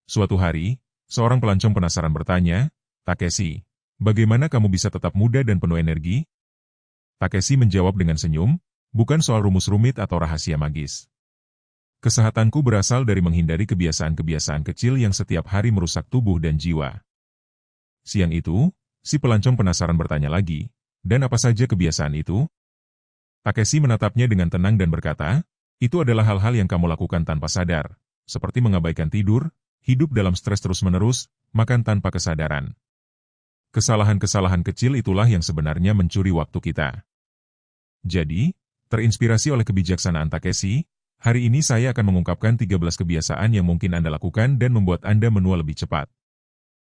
A: Suatu hari, seorang pelancong penasaran bertanya, "Takeshi, bagaimana kamu bisa tetap muda dan penuh energi?" Takeshi menjawab dengan senyum, "Bukan soal rumus rumit atau rahasia magis. Kesehatanku berasal dari menghindari kebiasaan-kebiasaan kecil yang setiap hari merusak tubuh dan jiwa." Siang itu, si pelancong penasaran bertanya lagi, "Dan apa saja kebiasaan itu?" Takeshi menatapnya dengan tenang dan berkata, "Itu adalah hal-hal yang kamu lakukan tanpa sadar, seperti mengabaikan tidur, hidup dalam stres terus-menerus, makan tanpa kesadaran. Kesalahan-kesalahan kecil itulah yang sebenarnya mencuri waktu kita." Jadi, terinspirasi oleh kebijaksanaan Takeshi, hari ini saya akan mengungkapkan 13 kebiasaan yang mungkin Anda lakukan dan membuat Anda menua lebih cepat.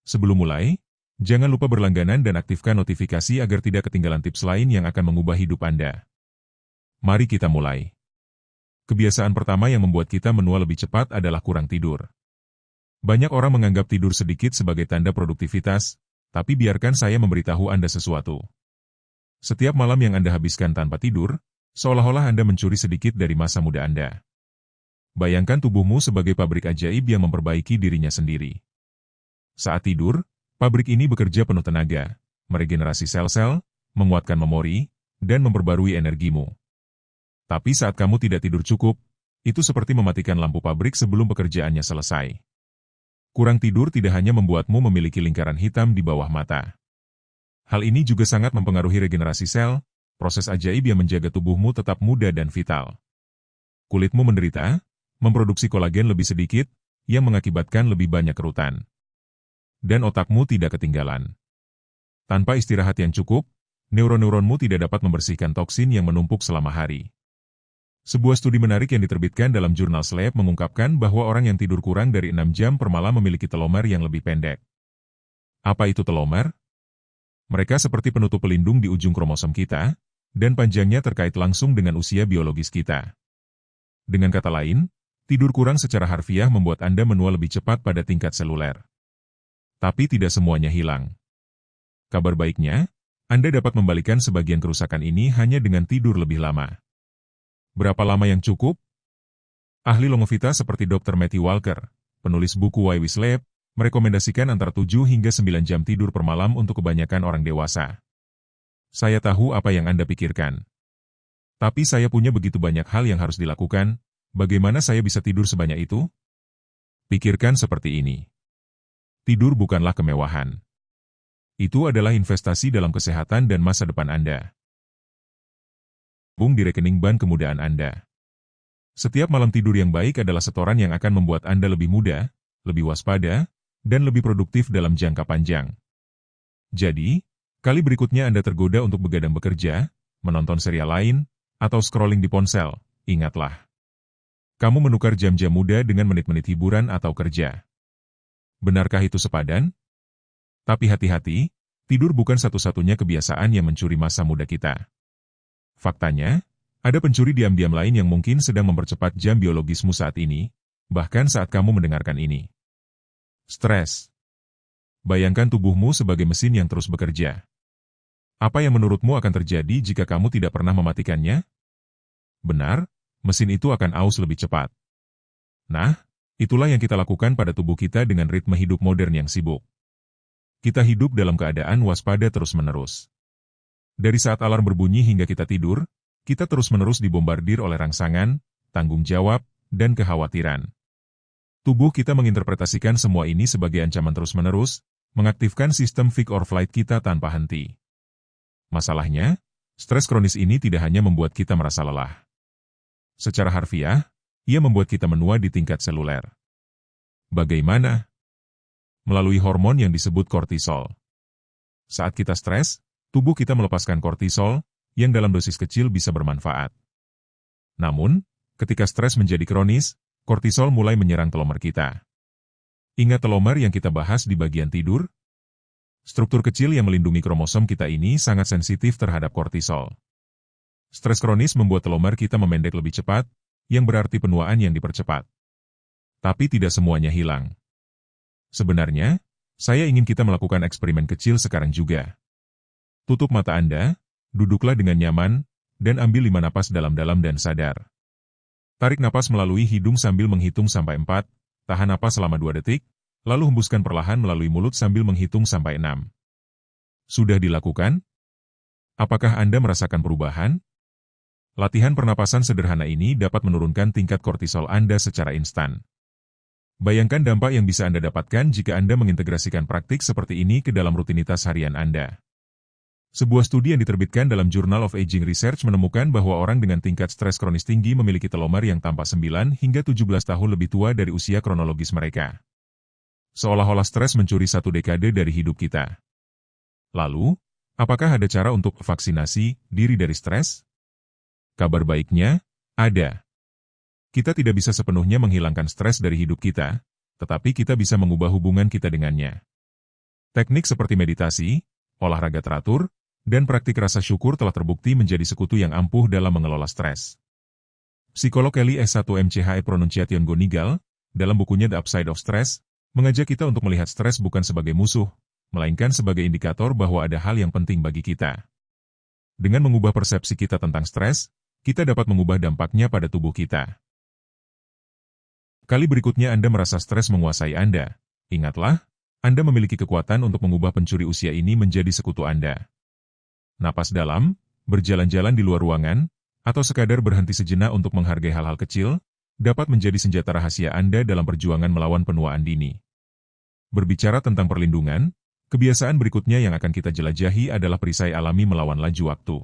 A: Sebelum mulai, jangan lupa berlangganan dan aktifkan notifikasi agar tidak ketinggalan tips lain yang akan mengubah hidup Anda. Mari kita mulai. Kebiasaan pertama yang membuat kita menua lebih cepat adalah kurang tidur. Banyak orang menganggap tidur sedikit sebagai tanda produktivitas, tapi biarkan saya memberitahu Anda sesuatu. Setiap malam yang Anda habiskan tanpa tidur, seolah-olah Anda mencuri sedikit dari masa muda Anda. Bayangkan tubuhmu sebagai pabrik ajaib yang memperbaiki dirinya sendiri. Saat tidur, pabrik ini bekerja penuh tenaga, meregenerasi sel-sel, menguatkan memori, dan memperbarui energimu. Tapi saat kamu tidak tidur cukup, itu seperti mematikan lampu pabrik sebelum pekerjaannya selesai. Kurang tidur tidak hanya membuatmu memiliki lingkaran hitam di bawah mata. Hal ini juga sangat mempengaruhi regenerasi sel, proses ajaib yang menjaga tubuhmu tetap muda dan vital. Kulitmu menderita, memproduksi kolagen lebih sedikit, yang mengakibatkan lebih banyak kerutan. Dan otakmu tidak ketinggalan. Tanpa istirahat yang cukup, neuron-neuronmu tidak dapat membersihkan toksin yang menumpuk selama hari. Sebuah studi menarik yang diterbitkan dalam jurnal Sleep mengungkapkan bahwa orang yang tidur kurang dari 6 jam per malam memiliki telomere yang lebih pendek. Apa itu telomere? Mereka seperti penutup pelindung di ujung kromosom kita, dan panjangnya terkait langsung dengan usia biologis kita. Dengan kata lain, tidur kurang secara harfiah membuat Anda menua lebih cepat pada tingkat seluler. Tapi tidak semuanya hilang. Kabar baiknya, Anda dapat membalikan sebagian kerusakan ini hanya dengan tidur lebih lama. Berapa lama yang cukup? Ahli longevita seperti Dr. Matthew Walker, penulis buku Why We Sleep, merekomendasikan antara 7 hingga 9 jam tidur per malam untuk kebanyakan orang dewasa. Saya tahu apa yang Anda pikirkan. Tapi saya punya begitu banyak hal yang harus dilakukan, bagaimana saya bisa tidur sebanyak itu? Pikirkan seperti ini. Tidur bukanlah kemewahan. Itu adalah investasi dalam kesehatan dan masa depan Anda. Bung di rekening bank kemudahan Anda. Setiap malam tidur yang baik adalah setoran yang akan membuat Anda lebih muda, lebih waspada, dan lebih produktif dalam jangka panjang. Jadi, kali berikutnya Anda tergoda untuk begadang bekerja, menonton serial lain, atau scrolling di ponsel, ingatlah. Kamu menukar jam-jam muda dengan menit-menit hiburan atau kerja. Benarkah itu sepadan? Tapi hati-hati, tidur bukan satu-satunya kebiasaan yang mencuri masa muda kita. Faktanya, ada pencuri diam-diam lain yang mungkin sedang mempercepat jam biologismu saat ini, bahkan saat kamu mendengarkan ini. Stres. Bayangkan tubuhmu sebagai mesin yang terus bekerja. Apa yang menurutmu akan terjadi jika kamu tidak pernah mematikannya? Benar, mesin itu akan aus lebih cepat. Nah, itulah yang kita lakukan pada tubuh kita dengan ritme hidup modern yang sibuk. Kita hidup dalam keadaan waspada terus-menerus. Dari saat alarm berbunyi hingga kita tidur, kita terus-menerus dibombardir oleh rangsangan, tanggung jawab, dan kekhawatiran. Tubuh kita menginterpretasikan semua ini sebagai ancaman terus-menerus, mengaktifkan sistem fight or flight kita tanpa henti. Masalahnya, stres kronis ini tidak hanya membuat kita merasa lelah. Secara harfiah, ia membuat kita menua di tingkat seluler. Bagaimana? Melalui hormon yang disebut kortisol. Saat kita stres, tubuh kita melepaskan kortisol, yang dalam dosis kecil bisa bermanfaat. Namun, ketika stres menjadi kronis, kortisol mulai menyerang telomer kita. Ingat telomer yang kita bahas di bagian tidur? Struktur kecil yang melindungi kromosom kita ini sangat sensitif terhadap kortisol. Stres kronis membuat telomer kita memendek lebih cepat, yang berarti penuaan yang dipercepat. Tapi tidak semuanya hilang. Sebenarnya, saya ingin kita melakukan eksperimen kecil sekarang juga. Tutup mata Anda, duduklah dengan nyaman, dan ambil 5 napas dalam-dalam dan sadar. Tarik napas melalui hidung sambil menghitung sampai 4, tahan napas selama 2 detik, lalu hembuskan perlahan melalui mulut sambil menghitung sampai 6. Sudah dilakukan? Apakah Anda merasakan perubahan? Latihan pernapasan sederhana ini dapat menurunkan tingkat kortisol Anda secara instan. Bayangkan dampak yang bisa Anda dapatkan jika Anda mengintegrasikan praktik seperti ini ke dalam rutinitas harian Anda. Sebuah studi yang diterbitkan dalam Journal of Aging Research menemukan bahwa orang dengan tingkat stres kronis tinggi memiliki telomer yang tampak 9 hingga 17 tahun lebih tua dari usia kronologis mereka. Seolah-olah stres mencuri 1 dekade dari hidup kita. Lalu, apakah ada cara untuk vaksinasi diri dari stres? Kabar baiknya, ada. Kita tidak bisa sepenuhnya menghilangkan stres dari hidup kita, tetapi kita bisa mengubah hubungan kita dengannya. Teknik seperti meditasi, olahraga teratur, dan praktik rasa syukur telah terbukti menjadi sekutu yang ampuh dalam mengelola stres. Psikolog Kelly S1MCHE Pronunciation Gonigal, dalam bukunya The Upside of Stress, mengajak kita untuk melihat stres bukan sebagai musuh, melainkan sebagai indikator bahwa ada hal yang penting bagi kita. Dengan mengubah persepsi kita tentang stres, kita dapat mengubah dampaknya pada tubuh kita. Kali berikutnya Anda merasa stres menguasai Anda, ingatlah, Anda memiliki kekuatan untuk mengubah pencuri usia ini menjadi sekutu Anda. Napas dalam, berjalan-jalan di luar ruangan, atau sekadar berhenti sejenak untuk menghargai hal-hal kecil, dapat menjadi senjata rahasia Anda dalam perjuangan melawan penuaan dini. Berbicara tentang perlindungan, kebiasaan berikutnya yang akan kita jelajahi adalah perisai alami melawan laju waktu.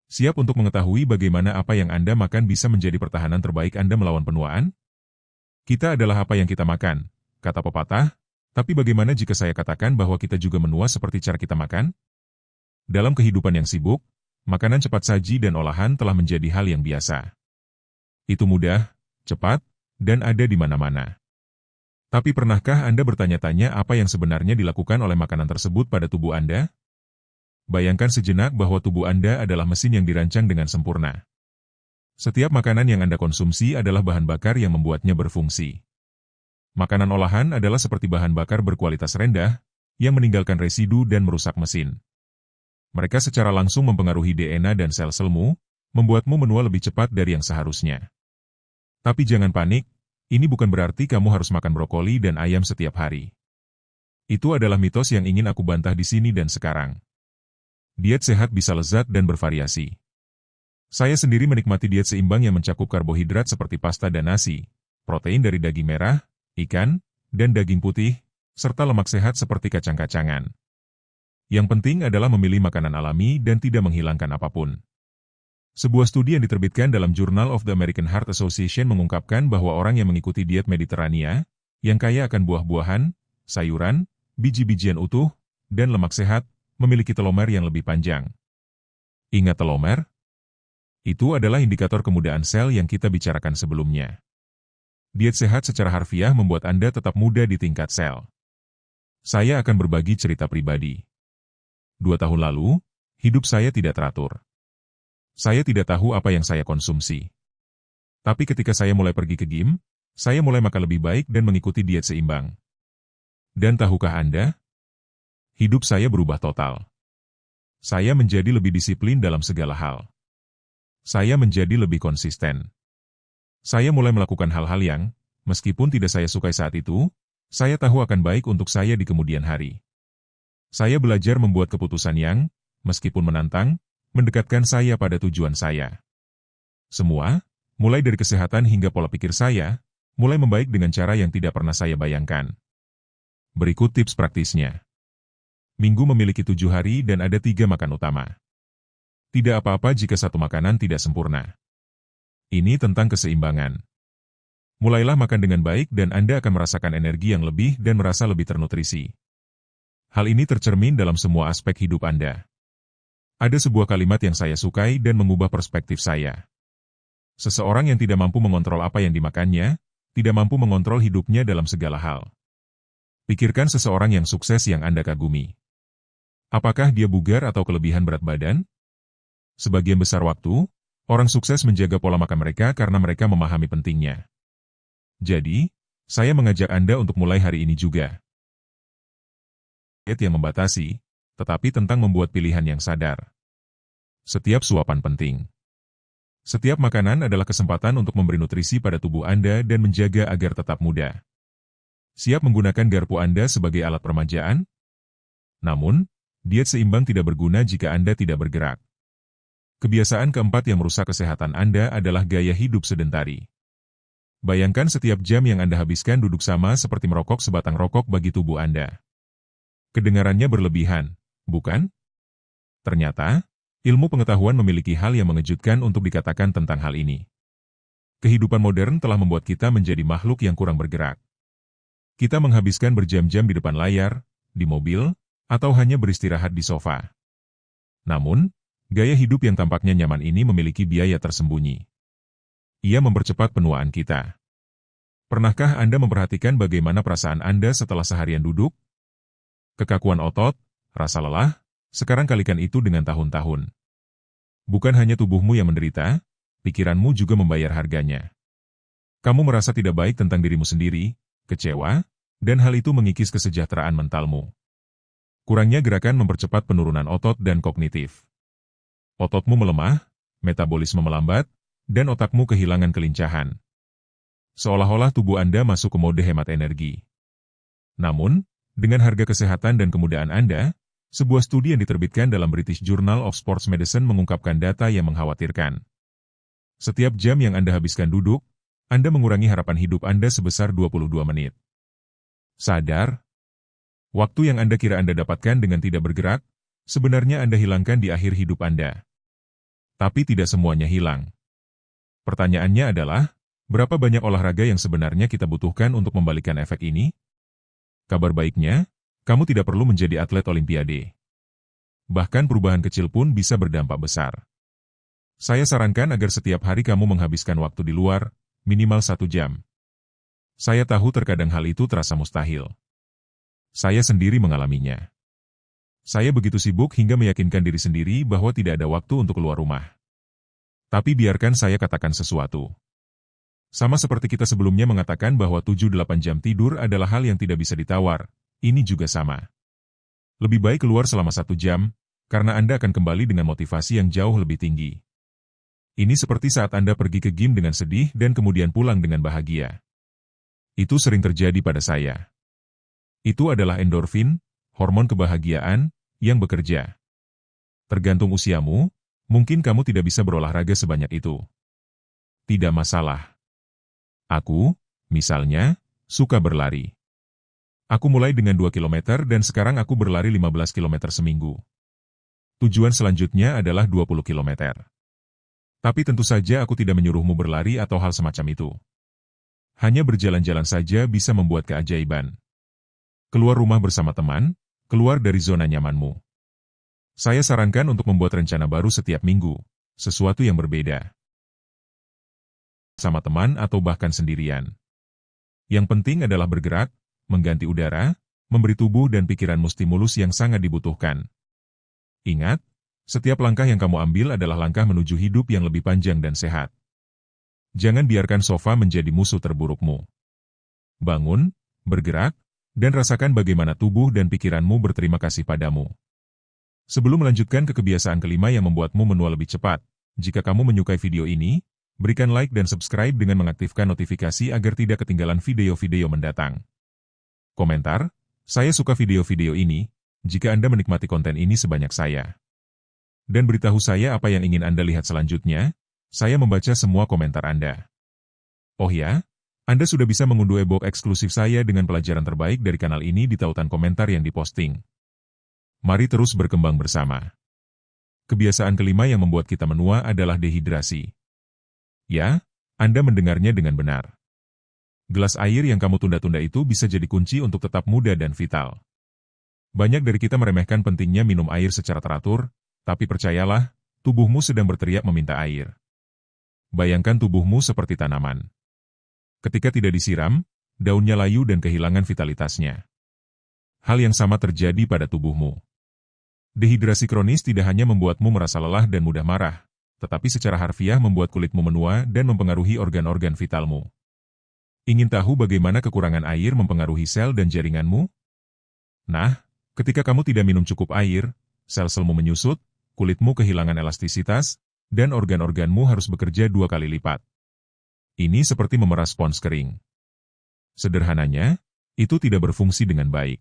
A: Siap untuk mengetahui bagaimana apa yang Anda makan bisa menjadi pertahanan terbaik Anda melawan penuaan? Kita adalah apa yang kita makan, kata pepatah, tapi bagaimana jika saya katakan bahwa kita juga menua seperti cara kita makan? Dalam kehidupan yang sibuk, makanan cepat saji dan olahan telah menjadi hal yang biasa. Itu mudah, cepat, dan ada di mana-mana. Tapi pernahkah Anda bertanya-tanya apa yang sebenarnya dilakukan oleh makanan tersebut pada tubuh Anda? Bayangkan sejenak bahwa tubuh Anda adalah mesin yang dirancang dengan sempurna. Setiap makanan yang Anda konsumsi adalah bahan bakar yang membuatnya berfungsi. Makanan olahan adalah seperti bahan bakar berkualitas rendah, yang meninggalkan residu dan merusak mesin. Mereka secara langsung mempengaruhi DNA dan sel-selmu, membuatmu menua lebih cepat dari yang seharusnya. Tapi jangan panik, ini bukan berarti kamu harus makan brokoli dan ayam setiap hari. Itu adalah mitos yang ingin aku bantah di sini dan sekarang. Diet sehat bisa lezat dan bervariasi. Saya sendiri menikmati diet seimbang yang mencakup karbohidrat seperti pasta dan nasi, protein dari daging merah, ikan, dan daging putih, serta lemak sehat seperti kacang-kacangan. Yang penting adalah memilih makanan alami dan tidak menghilangkan apapun. Sebuah studi yang diterbitkan dalam Journal of the American Heart Association mengungkapkan bahwa orang yang mengikuti diet Mediterania, yang kaya akan buah-buahan, sayuran, biji-bijian utuh, dan lemak sehat, memiliki telomer yang lebih panjang. Ingat telomer? Itu adalah indikator kemudaan sel yang kita bicarakan sebelumnya. Diet sehat secara harfiah membuat Anda tetap muda di tingkat sel. Saya akan berbagi cerita pribadi. 2 tahun lalu, hidup saya tidak teratur. Saya tidak tahu apa yang saya konsumsi. Tapi ketika saya mulai pergi ke gym, saya mulai makan lebih baik dan mengikuti diet seimbang. Dan tahukah Anda? Hidup saya berubah total. Saya menjadi lebih disiplin dalam segala hal. Saya menjadi lebih konsisten. Saya mulai melakukan hal-hal yang, meskipun tidak saya sukai saat itu, saya tahu akan baik untuk saya di kemudian hari. Saya belajar membuat keputusan yang, meskipun menantang, mendekatkan saya pada tujuan saya. Semua, mulai dari kesehatan hingga pola pikir saya, mulai membaik dengan cara yang tidak pernah saya bayangkan. Berikut tips praktisnya. Minggu memiliki 7 hari dan ada 3 makan utama. Tidak apa-apa jika satu makanan tidak sempurna. Ini tentang keseimbangan. Mulailah makan dengan baik dan Anda akan merasakan energi yang lebih dan merasa lebih ternutrisi. Hal ini tercermin dalam semua aspek hidup Anda. Ada sebuah kalimat yang saya sukai dan mengubah perspektif saya. Seseorang yang tidak mampu mengontrol apa yang dimakannya, tidak mampu mengontrol hidupnya dalam segala hal. Pikirkan seseorang yang sukses yang Anda kagumi. Apakah dia bugar atau kelebihan berat badan? Sebagian besar waktu, orang sukses menjaga pola makan mereka karena mereka memahami pentingnya. Jadi, saya mengajak Anda untuk mulai hari ini juga. Diet yang membatasi, tetapi tentang membuat pilihan yang sadar. Setiap suapan penting. Setiap makanan adalah kesempatan untuk memberi nutrisi pada tubuh Anda dan menjaga agar tetap muda. Siap menggunakan garpu Anda sebagai alat permajaan? Namun, diet seimbang tidak berguna jika Anda tidak bergerak. Kebiasaan keempat yang merusak kesehatan Anda adalah gaya hidup sedentari. Bayangkan setiap jam yang Anda habiskan duduk sama seperti merokok sebatang rokok bagi tubuh Anda. Kedengarannya berlebihan, bukan? Ternyata, ilmu pengetahuan memiliki hal yang mengejutkan untuk dikatakan tentang hal ini. Kehidupan modern telah membuat kita menjadi makhluk yang kurang bergerak. Kita menghabiskan berjam-jam di depan layar, di mobil, atau hanya beristirahat di sofa. Namun, gaya hidup yang tampaknya nyaman ini memiliki biaya tersembunyi. Ia mempercepat penuaan kita. Pernahkah Anda memperhatikan bagaimana perasaan Anda setelah seharian duduk? Kekakuan otot, rasa lelah, sekarang kalikan itu dengan tahun-tahun. Bukan hanya tubuhmu yang menderita, pikiranmu juga membayar harganya. Kamu merasa tidak baik tentang dirimu sendiri, kecewa, dan hal itu mengikis kesejahteraan mentalmu. Kurangnya gerakan mempercepat penurunan otot dan kognitif. Ototmu melemah, metabolisme melambat, dan otakmu kehilangan kelincahan. Seolah-olah tubuh Anda masuk ke mode hemat energi. Namun, dengan harga kesehatan dan kemudaan Anda, sebuah studi yang diterbitkan dalam British Journal of Sports Medicine mengungkapkan data yang mengkhawatirkan. Setiap jam yang Anda habiskan duduk, Anda mengurangi harapan hidup Anda sebesar 22 menit. Sadar? Waktu yang Anda kira Anda dapatkan dengan tidak bergerak, sebenarnya Anda hilangkan di akhir hidup Anda. Tapi tidak semuanya hilang. Pertanyaannya adalah, berapa banyak olahraga yang sebenarnya kita butuhkan untuk membalikan efek ini? Kabar baiknya, kamu tidak perlu menjadi atlet olimpiade. Bahkan perubahan kecil pun bisa berdampak besar. Saya sarankan agar setiap hari kamu menghabiskan waktu di luar, minimal 1 jam. Saya tahu terkadang hal itu terasa mustahil. Saya sendiri mengalaminya. Saya begitu sibuk hingga meyakinkan diri sendiri bahwa tidak ada waktu untuk keluar rumah. Tapi biarkan saya katakan sesuatu. Sama seperti kita sebelumnya mengatakan bahwa 7-8 jam tidur adalah hal yang tidak bisa ditawar, ini juga sama. Lebih baik keluar selama 1 jam, karena Anda akan kembali dengan motivasi yang jauh lebih tinggi. Ini seperti saat Anda pergi ke gym dengan sedih dan kemudian pulang dengan bahagia. Itu sering terjadi pada saya. Itu adalah endorfin, hormon kebahagiaan, yang bekerja. Tergantung usiamu, mungkin kamu tidak bisa berolahraga sebanyak itu. Tidak masalah. Aku, misalnya, suka berlari. Aku mulai dengan 2 km dan sekarang aku berlari 15 km seminggu. Tujuan selanjutnya adalah 20 km. Tapi tentu saja aku tidak menyuruhmu berlari atau hal semacam itu. Hanya berjalan-jalan saja bisa membuat keajaiban. Keluar rumah bersama teman, keluar dari zona nyamanmu. Saya sarankan untuk membuat rencana baru setiap minggu, sesuatu yang berbeda. Sama teman atau bahkan sendirian. Yang penting adalah bergerak, mengganti udara, memberi tubuh dan pikiranmu stimulus yang sangat dibutuhkan. Ingat, setiap langkah yang kamu ambil adalah langkah menuju hidup yang lebih panjang dan sehat. Jangan biarkan sofa menjadi musuh terburukmu. Bangun, bergerak, dan rasakan bagaimana tubuh dan pikiranmu berterima kasih padamu. Sebelum melanjutkan ke kebiasaan kelima yang membuatmu menua lebih cepat, jika kamu menyukai video ini, berikan like dan subscribe dengan mengaktifkan notifikasi agar tidak ketinggalan video-video mendatang. Komentar, saya suka video-video ini, jika Anda menikmati konten ini sebanyak saya. Dan beritahu saya apa yang ingin Anda lihat selanjutnya. Saya membaca semua komentar Anda. Oh ya, Anda sudah bisa mengunduh e-book eksklusif saya dengan pelajaran terbaik dari kanal ini di tautan komentar yang diposting. Mari terus berkembang bersama. Kebiasaan kelima yang membuat kita menua adalah dehidrasi. Ya, Anda mendengarnya dengan benar. Gelas air yang kamu tunda-tunda itu bisa jadi kunci untuk tetap muda dan vital. Banyak dari kita meremehkan pentingnya minum air secara teratur, tapi percayalah, tubuhmu sedang berteriak meminta air. Bayangkan tubuhmu seperti tanaman. Ketika tidak disiram, daunnya layu dan kehilangan vitalitasnya. Hal yang sama terjadi pada tubuhmu. Dehidrasi kronis tidak hanya membuatmu merasa lelah dan mudah marah, tetapi secara harfiah membuat kulitmu menua dan mempengaruhi organ-organ vitalmu. Ingin tahu bagaimana kekurangan air mempengaruhi sel dan jaringanmu? Nah, ketika kamu tidak minum cukup air, sel-selmu menyusut, kulitmu kehilangan elastisitas, dan organ-organmu harus bekerja 2 kali lipat. Ini seperti memeras spons kering. Sederhananya, itu tidak berfungsi dengan baik.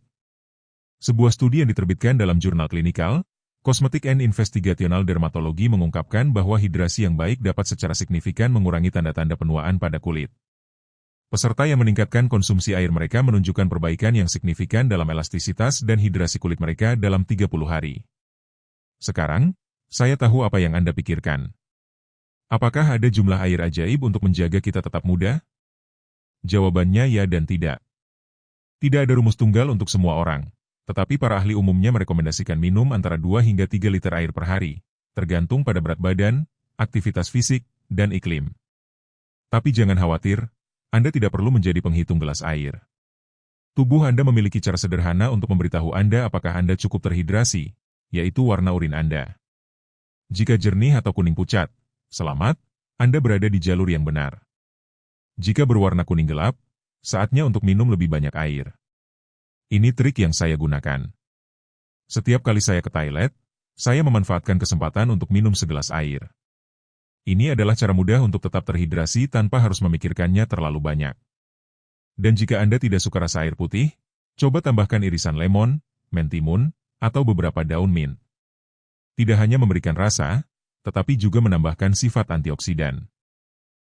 A: Sebuah studi yang diterbitkan dalam jurnal klinikal, Cosmetic and Investigational Dermatology mengungkapkan bahwa hidrasi yang baik dapat secara signifikan mengurangi tanda-tanda penuaan pada kulit. Peserta yang meningkatkan konsumsi air mereka menunjukkan perbaikan yang signifikan dalam elastisitas dan hidrasi kulit mereka dalam 30 hari. Sekarang, saya tahu apa yang Anda pikirkan. Apakah ada jumlah air ajaib untuk menjaga kita tetap muda? Jawabannya ya dan tidak. Tidak ada rumus tunggal untuk semua orang, tetapi para ahli umumnya merekomendasikan minum antara 2 hingga 3 liter air per hari, tergantung pada berat badan, aktivitas fisik, dan iklim. Tapi jangan khawatir, Anda tidak perlu menjadi penghitung gelas air. Tubuh Anda memiliki cara sederhana untuk memberitahu Anda apakah Anda cukup terhidrasi, yaitu warna urin Anda. Jika jernih atau kuning pucat, selamat, Anda berada di jalur yang benar. Jika berwarna kuning gelap, saatnya untuk minum lebih banyak air. Ini trik yang saya gunakan. Setiap kali saya ke toilet, saya memanfaatkan kesempatan untuk minum segelas air. Ini adalah cara mudah untuk tetap terhidrasi tanpa harus memikirkannya terlalu banyak. Dan jika Anda tidak suka rasa air putih, coba tambahkan irisan lemon, mentimun, atau beberapa daun mint. Tidak hanya memberikan rasa, tetapi juga menambahkan sifat antioksidan.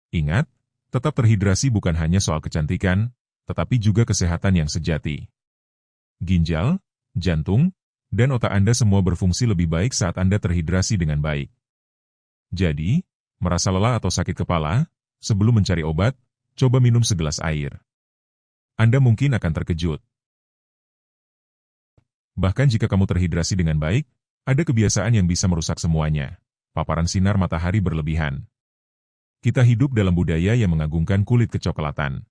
A: Ingat, tetap terhidrasi bukan hanya soal kecantikan, tetapi juga kesehatan yang sejati. Ginjal, jantung, dan otak Anda semua berfungsi lebih baik saat Anda terhidrasi dengan baik. Jadi, merasa lelah atau sakit kepala, sebelum mencari obat, coba minum segelas air. Anda mungkin akan terkejut. Bahkan jika kamu terhidrasi dengan baik, ada kebiasaan yang bisa merusak semuanya. paparan sinar matahari berlebihan. Kita hidup dalam budaya yang mengagungkan kulit kecoklatan.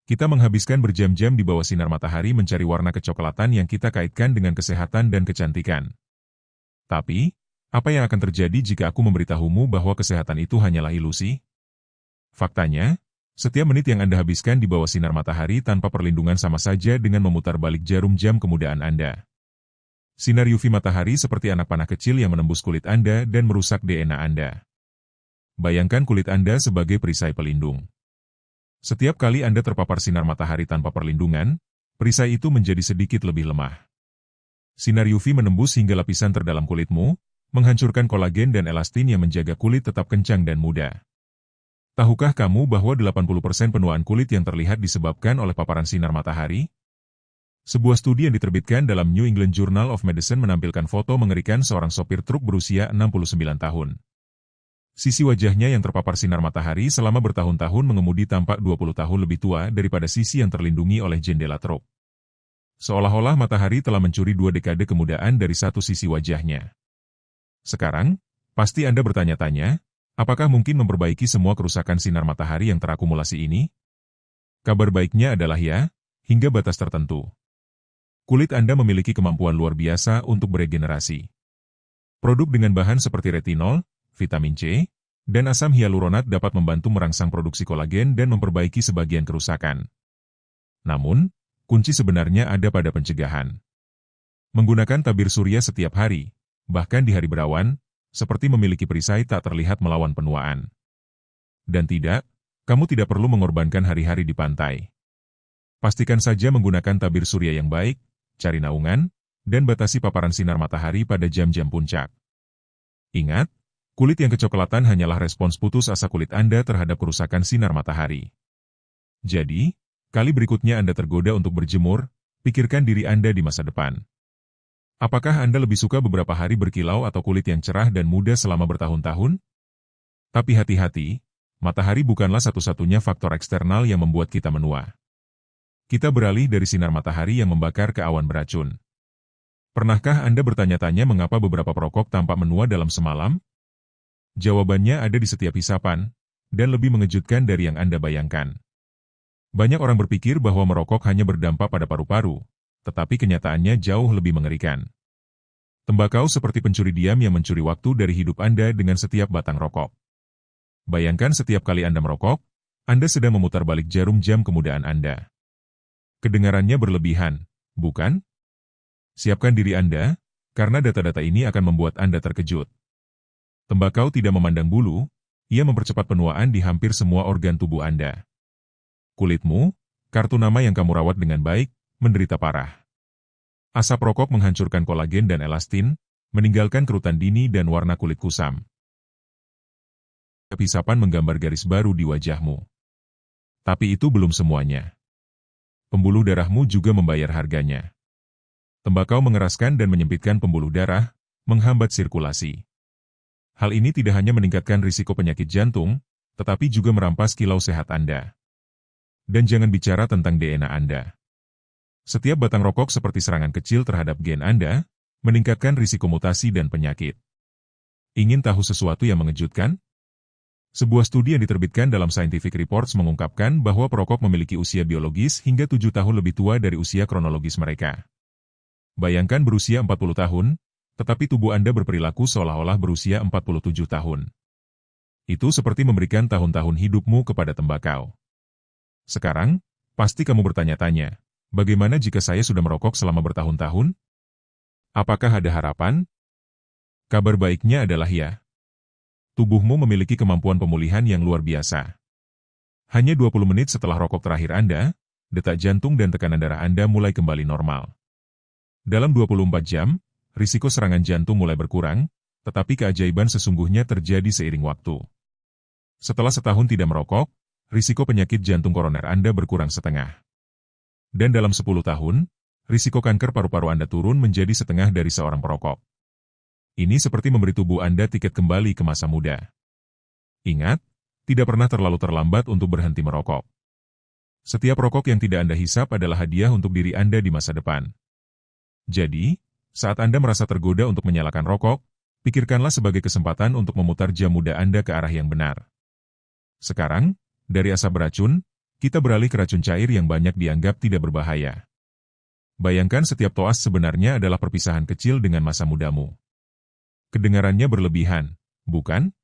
A: Kita menghabiskan berjam-jam di bawah sinar matahari mencari warna kecoklatan yang kita kaitkan dengan kesehatan dan kecantikan. Tapi, apa yang akan terjadi jika aku memberitahumu bahwa kesehatan itu hanyalah ilusi? Faktanya, setiap menit yang Anda habiskan di bawah sinar matahari tanpa perlindungan sama saja dengan memutar balik jarum jam kemudaan Anda. Sinar UV matahari seperti anak panah kecil yang menembus kulit Anda dan merusak DNA Anda. Bayangkan kulit Anda sebagai perisai pelindung. Setiap kali Anda terpapar sinar matahari tanpa perlindungan, perisai itu menjadi sedikit lebih lemah. Sinar UV menembus hingga lapisan terdalam kulitmu, menghancurkan kolagen dan elastin yang menjaga kulit tetap kencang dan muda. Tahukah kamu bahwa 80% penuaan kulit yang terlihat disebabkan oleh paparan sinar matahari? Sebuah studi yang diterbitkan dalam New England Journal of Medicine menampilkan foto mengerikan seorang sopir truk berusia 69 tahun. Sisi wajahnya yang terpapar sinar matahari selama bertahun-tahun mengemudi tampak 20 tahun lebih tua daripada sisi yang terlindungi oleh jendela truk. Seolah-olah matahari telah mencuri 2 dekade kemudaan dari satu sisi wajahnya. Sekarang, pasti Anda bertanya-tanya, apakah mungkin memperbaiki semua kerusakan sinar matahari yang terakumulasi ini? Kabar baiknya adalah ya, hingga batas tertentu. Kulit Anda memiliki kemampuan luar biasa untuk beregenerasi. Produk dengan bahan seperti retinol, vitamin C, dan asam hyaluronat dapat membantu merangsang produksi kolagen dan memperbaiki sebagian kerusakan. Namun, kunci sebenarnya ada pada pencegahan. Menggunakan tabir surya setiap hari, bahkan di hari berawan, seperti memiliki perisai tak terlihat melawan penuaan. Dan tidak, kamu tidak perlu mengorbankan hari-hari di pantai. Pastikan saja menggunakan tabir surya yang baik, cari naungan, dan batasi paparan sinar matahari pada jam-jam puncak. Ingat, kulit yang kecoklatan hanyalah respons putus asa kulit Anda terhadap kerusakan sinar matahari. Jadi, kali berikutnya Anda tergoda untuk berjemur, pikirkan diri Anda di masa depan. Apakah Anda lebih suka beberapa hari berkilau atau kulit yang cerah dan muda selama bertahun-tahun? Tapi hati-hati, matahari bukanlah satu-satunya faktor eksternal yang membuat kita menua. Kita beralih dari sinar matahari yang membakar ke awan beracun. Pernahkah Anda bertanya-tanya mengapa beberapa perokok tampak menua dalam semalam? Jawabannya ada di setiap hisapan, dan lebih mengejutkan dari yang Anda bayangkan. Banyak orang berpikir bahwa merokok hanya berdampak pada paru-paru, tetapi kenyataannya jauh lebih mengerikan. Tembakau seperti pencuri diam yang mencuri waktu dari hidup Anda dengan setiap batang rokok. Bayangkan setiap kali Anda merokok, Anda sedang memutar balik jarum jam kemudaan Anda. Kedengarannya berlebihan, bukan? Siapkan diri Anda, karena data-data ini akan membuat Anda terkejut. Tembakau tidak memandang bulu, ia mempercepat penuaan di hampir semua organ tubuh Anda. Kulitmu, kartu nama yang kamu rawat dengan baik, menderita parah. Asap rokok menghancurkan kolagen dan elastin, meninggalkan kerutan dini dan warna kulit kusam. Hisapan menggambar garis baru di wajahmu. Tapi itu belum semuanya. Pembuluh darahmu juga membayar harganya. Tembakau mengeraskan dan menyempitkan pembuluh darah, menghambat sirkulasi. Hal ini tidak hanya meningkatkan risiko penyakit jantung, tetapi juga merampas kilau sehat Anda. Dan jangan bicara tentang DNA Anda. Setiap batang rokok seperti serangan kecil terhadap gen Anda, meningkatkan risiko mutasi dan penyakit. Ingin tahu sesuatu yang mengejutkan? Sebuah studi yang diterbitkan dalam Scientific Reports mengungkapkan bahwa perokok memiliki usia biologis hingga 7 tahun lebih tua dari usia kronologis mereka. Bayangkan berusia 40 tahun, tetapi tubuh Anda berperilaku seolah-olah berusia 47 tahun. Itu seperti memberikan tahun-tahun hidupmu kepada tembakau. Sekarang, pasti kamu bertanya-tanya, bagaimana jika saya sudah merokok selama bertahun-tahun? Apakah ada harapan? Kabar baiknya adalah ya. Tubuhmu memiliki kemampuan pemulihan yang luar biasa. Hanya 20 menit setelah rokok terakhir Anda, detak jantung dan tekanan darah Anda mulai kembali normal. Dalam 24 jam, risiko serangan jantung mulai berkurang, tetapi keajaiban sesungguhnya terjadi seiring waktu. Setelah setahun tidak merokok, risiko penyakit jantung koroner Anda berkurang setengah. Dan dalam 10 tahun, risiko kanker paru-paru Anda turun menjadi setengah dari seorang perokok. Ini seperti memberi tubuh Anda tiket kembali ke masa muda. Ingat, tidak pernah terlalu terlambat untuk berhenti merokok. Setiap rokok yang tidak Anda hisap adalah hadiah untuk diri Anda di masa depan. Jadi, saat Anda merasa tergoda untuk menyalakan rokok, pikirkanlah sebagai kesempatan untuk memutar jam muda Anda ke arah yang benar. Sekarang, dari asap beracun, kita beralih ke racun cair yang banyak dianggap tidak berbahaya. Bayangkan setiap toas sebenarnya adalah perpisahan kecil dengan masa mudamu. Kedengarannya berlebihan, bukan?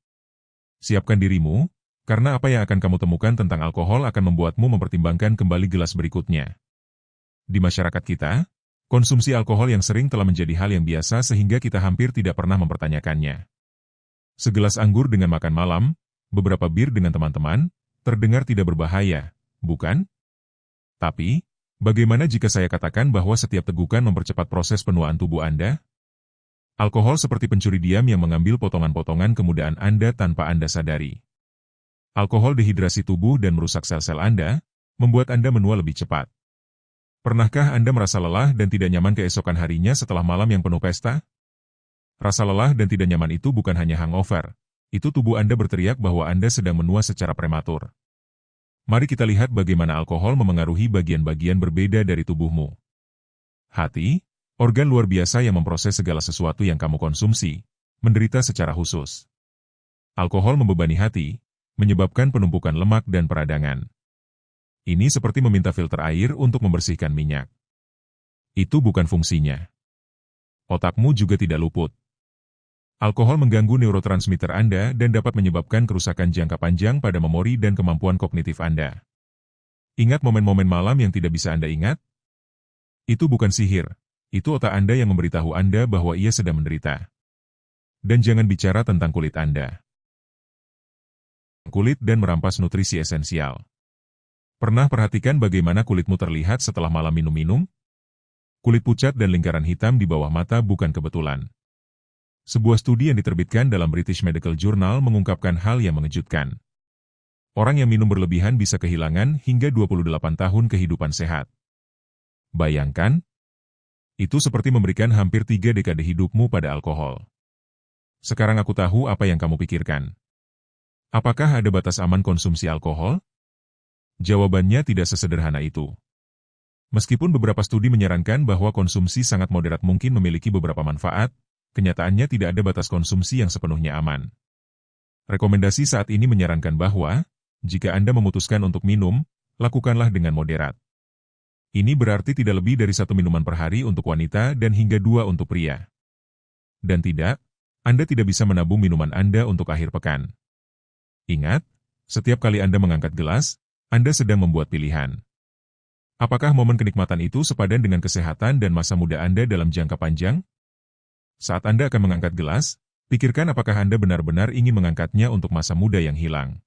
A: Siapkan dirimu, karena apa yang akan kamu temukan tentang alkohol akan membuatmu mempertimbangkan kembali gelas berikutnya. Di masyarakat kita, konsumsi alkohol yang sering telah menjadi hal yang biasa sehingga kita hampir tidak pernah mempertanyakannya. Segelas anggur dengan makan malam, beberapa bir dengan teman-teman, terdengar tidak berbahaya, bukan? Tapi, bagaimana jika saya katakan bahwa setiap tegukan mempercepat proses penuaan tubuh Anda? Alkohol seperti pencuri diam yang mengambil potongan-potongan kemudaan Anda tanpa Anda sadari. Alkohol dehidrasi tubuh dan merusak sel-sel Anda, membuat Anda menua lebih cepat. Pernahkah Anda merasa lelah dan tidak nyaman keesokan harinya setelah malam yang penuh pesta? Rasa lelah dan tidak nyaman itu bukan hanya hangover, itu tubuh Anda berteriak bahwa Anda sedang menua secara prematur. Mari kita lihat bagaimana alkohol memengaruhi bagian-bagian berbeda dari tubuhmu. Hati, organ luar biasa yang memproses segala sesuatu yang kamu konsumsi, menderita secara khusus. Alkohol membebani hati, menyebabkan penumpukan lemak dan peradangan. Ini seperti meminta filter air untuk membersihkan minyak. Itu bukan fungsinya. Otakmu juga tidak luput. Alkohol mengganggu neurotransmitter Anda dan dapat menyebabkan kerusakan jangka panjang pada memori dan kemampuan kognitif Anda. Ingat momen-momen malam yang tidak bisa Anda ingat? Itu bukan sihir, itu otak Anda yang memberitahu Anda bahwa ia sedang menderita. Dan jangan bicara tentang kulit Anda. Kulit dan merampas nutrisi esensial. Pernah perhatikan bagaimana kulitmu terlihat setelah malam minum-minum? Kulit pucat dan lingkaran hitam di bawah mata bukan kebetulan. Sebuah studi yang diterbitkan dalam British Medical Journal mengungkapkan hal yang mengejutkan. Orang yang minum berlebihan bisa kehilangan hingga 28 tahun kehidupan sehat. Bayangkan, itu seperti memberikan hampir 3 dekade hidupmu pada alkohol. Sekarang aku tahu apa yang kamu pikirkan. Apakah ada batas aman konsumsi alkohol? Jawabannya tidak sesederhana itu. Meskipun beberapa studi menyarankan bahwa konsumsi sangat moderat mungkin memiliki beberapa manfaat, kenyataannya tidak ada batas konsumsi yang sepenuhnya aman. Rekomendasi saat ini menyarankan bahwa, jika Anda memutuskan untuk minum, lakukanlah dengan moderat. Ini berarti tidak lebih dari 1 minuman per hari untuk wanita dan hingga 2 untuk pria. Dan tidak, Anda tidak bisa menabung minuman Anda untuk akhir pekan. Ingat, setiap kali Anda mengangkat gelas, Anda sedang membuat pilihan. Apakah momen kenikmatan itu sepadan dengan kesehatan dan masa muda Anda dalam jangka panjang? Saat Anda akan mengangkat gelas, pikirkan apakah Anda benar-benar ingin mengangkatnya untuk masa muda yang hilang.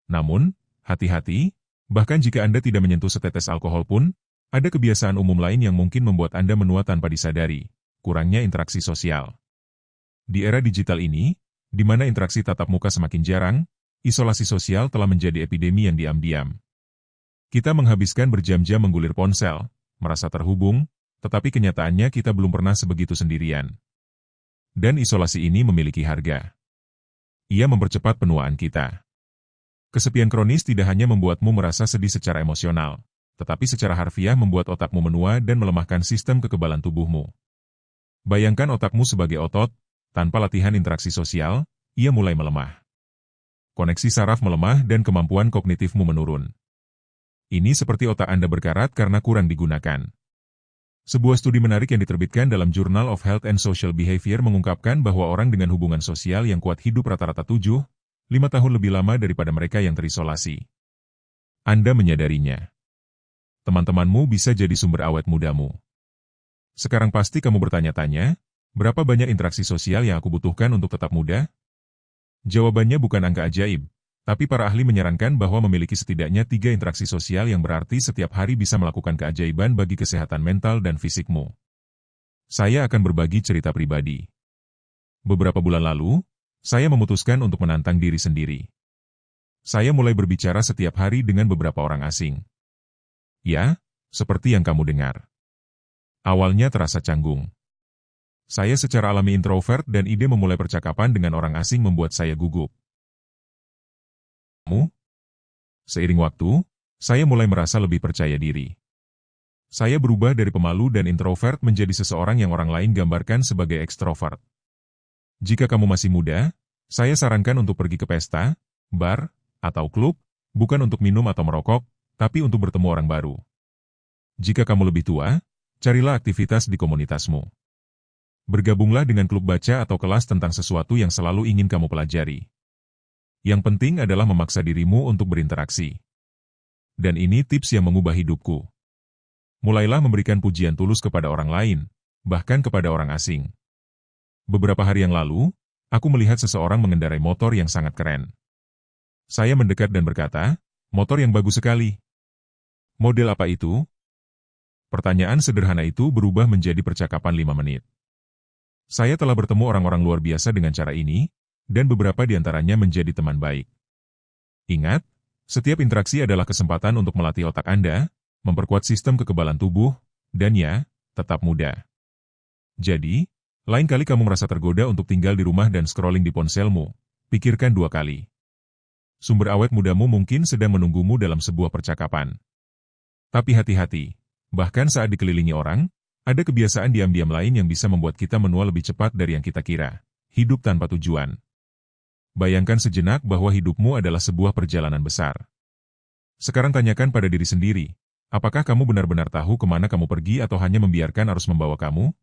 A: Namun, hati-hati, bahkan jika Anda tidak menyentuh setetes alkohol pun, ada kebiasaan umum lain yang mungkin membuat Anda menua tanpa disadari, kurangnya interaksi sosial. Di era digital ini, di mana interaksi tatap muka semakin jarang, isolasi sosial telah menjadi epidemi yang diam-diam. Kita menghabiskan berjam-jam menggulir ponsel, merasa terhubung, tetapi kenyataannya kita belum pernah sebegitu sendirian. Dan isolasi ini memiliki harga. Ia mempercepat penuaan kita. Kesepian kronis tidak hanya membuatmu merasa sedih secara emosional, tetapi secara harfiah membuat otakmu menua dan melemahkan sistem kekebalan tubuhmu. Bayangkan otakmu sebagai otot, tanpa latihan interaksi sosial, ia mulai melemah. Koneksi saraf melemah dan kemampuan kognitifmu menurun. Ini seperti otak Anda berkarat karena kurang digunakan. Sebuah studi menarik yang diterbitkan dalam Journal of Health and Social Behavior mengungkapkan bahwa orang dengan hubungan sosial yang kuat hidup rata-rata 7-5 tahun lebih lama daripada mereka yang terisolasi. Anda menyadarinya. Teman-temanmu bisa jadi sumber awet mudamu. Sekarang pasti kamu bertanya-tanya, berapa banyak interaksi sosial yang aku butuhkan untuk tetap muda? Jawabannya bukan angka ajaib, tapi para ahli menyarankan bahwa memiliki setidaknya 3 interaksi sosial yang berarti setiap hari bisa melakukan keajaiban bagi kesehatan mental dan fisikmu. Saya akan berbagi cerita pribadi. Beberapa bulan lalu, saya memutuskan untuk menantang diri sendiri. Saya mulai berbicara setiap hari dengan beberapa orang asing. Ya, seperti yang kamu dengar. Awalnya terasa canggung. Saya secara alami introvert dan ide memulai percakapan dengan orang asing membuat saya gugup. Seiring waktu, saya mulai merasa lebih percaya diri. Saya berubah dari pemalu dan introvert menjadi seseorang yang orang lain gambarkan sebagai ekstrovert. Jika kamu masih muda, saya sarankan untuk pergi ke pesta, bar, atau klub, bukan untuk minum atau merokok, tapi untuk bertemu orang baru. Jika kamu lebih tua, carilah aktivitas di komunitasmu. Bergabunglah dengan klub baca atau kelas tentang sesuatu yang selalu ingin kamu pelajari. Yang penting adalah memaksa dirimu untuk berinteraksi. Dan ini tips yang mengubah hidupku. Mulailah memberikan pujian tulus kepada orang lain, bahkan kepada orang asing. Beberapa hari yang lalu, aku melihat seseorang mengendarai motor yang sangat keren. Saya mendekat dan berkata, "Motor yang bagus sekali. Model apa itu?" Pertanyaan sederhana itu berubah menjadi percakapan 5 menit. Saya telah bertemu orang-orang luar biasa dengan cara ini, dan beberapa di antaranya menjadi teman baik. Ingat, setiap interaksi adalah kesempatan untuk melatih otak Anda, memperkuat sistem kekebalan tubuh, dan ya, tetap muda. Jadi, lain kali kamu merasa tergoda untuk tinggal di rumah dan scrolling di ponselmu, pikirkan 2 kali. Sumber awet mudamu mungkin sedang menunggumu dalam sebuah percakapan. Tapi hati-hati, bahkan saat dikelilingi orang, ada kebiasaan diam-diam lain yang bisa membuat kita menua lebih cepat dari yang kita kira. Hidup tanpa tujuan. Bayangkan sejenak bahwa hidupmu adalah sebuah perjalanan besar. Sekarang tanyakan pada diri sendiri, apakah kamu benar-benar tahu kemana kamu pergi atau hanya membiarkan arus membawa kamu?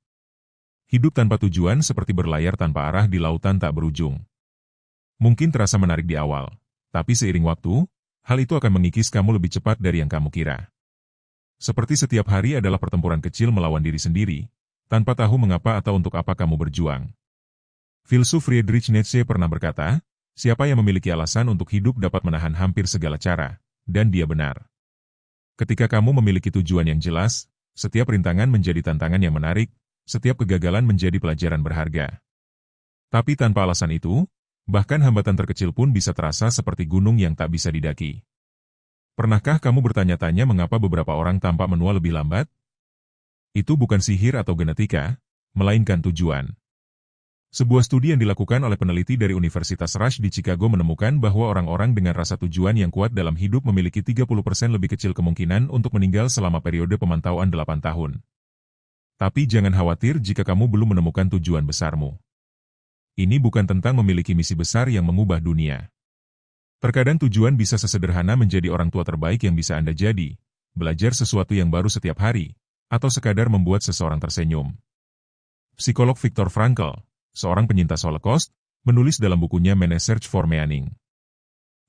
A: Hidup tanpa tujuan seperti berlayar tanpa arah di lautan tak berujung. Mungkin terasa menarik di awal, tapi seiring waktu, hal itu akan mengikis kamu lebih cepat dari yang kamu kira. Seperti setiap hari adalah pertempuran kecil melawan diri sendiri, tanpa tahu mengapa atau untuk apa kamu berjuang. Filsuf Friedrich Nietzsche pernah berkata, siapa yang memiliki alasan untuk hidup dapat menahan hampir segala cara, dan dia benar. Ketika kamu memiliki tujuan yang jelas, setiap rintangan menjadi tantangan yang menarik, setiap kegagalan menjadi pelajaran berharga. Tapi tanpa alasan itu, bahkan hambatan terkecil pun bisa terasa seperti gunung yang tak bisa didaki. Pernahkah kamu bertanya-tanya mengapa beberapa orang tampak menua lebih lambat? Itu bukan sihir atau genetika, melainkan tujuan. Sebuah studi yang dilakukan oleh peneliti dari Universitas Rush di Chicago menemukan bahwa orang-orang dengan rasa tujuan yang kuat dalam hidup memiliki 30% lebih kecil kemungkinan untuk meninggal selama periode pemantauan 8 tahun. Tapi jangan khawatir jika kamu belum menemukan tujuan besarmu. Ini bukan tentang memiliki misi besar yang mengubah dunia. Terkadang tujuan bisa sesederhana menjadi orang tua terbaik yang bisa Anda jadi, belajar sesuatu yang baru setiap hari, atau sekadar membuat seseorang tersenyum. Psikolog Viktor Frankl, seorang penyintas Holocaust, menulis dalam bukunya Man's Search for Meaning.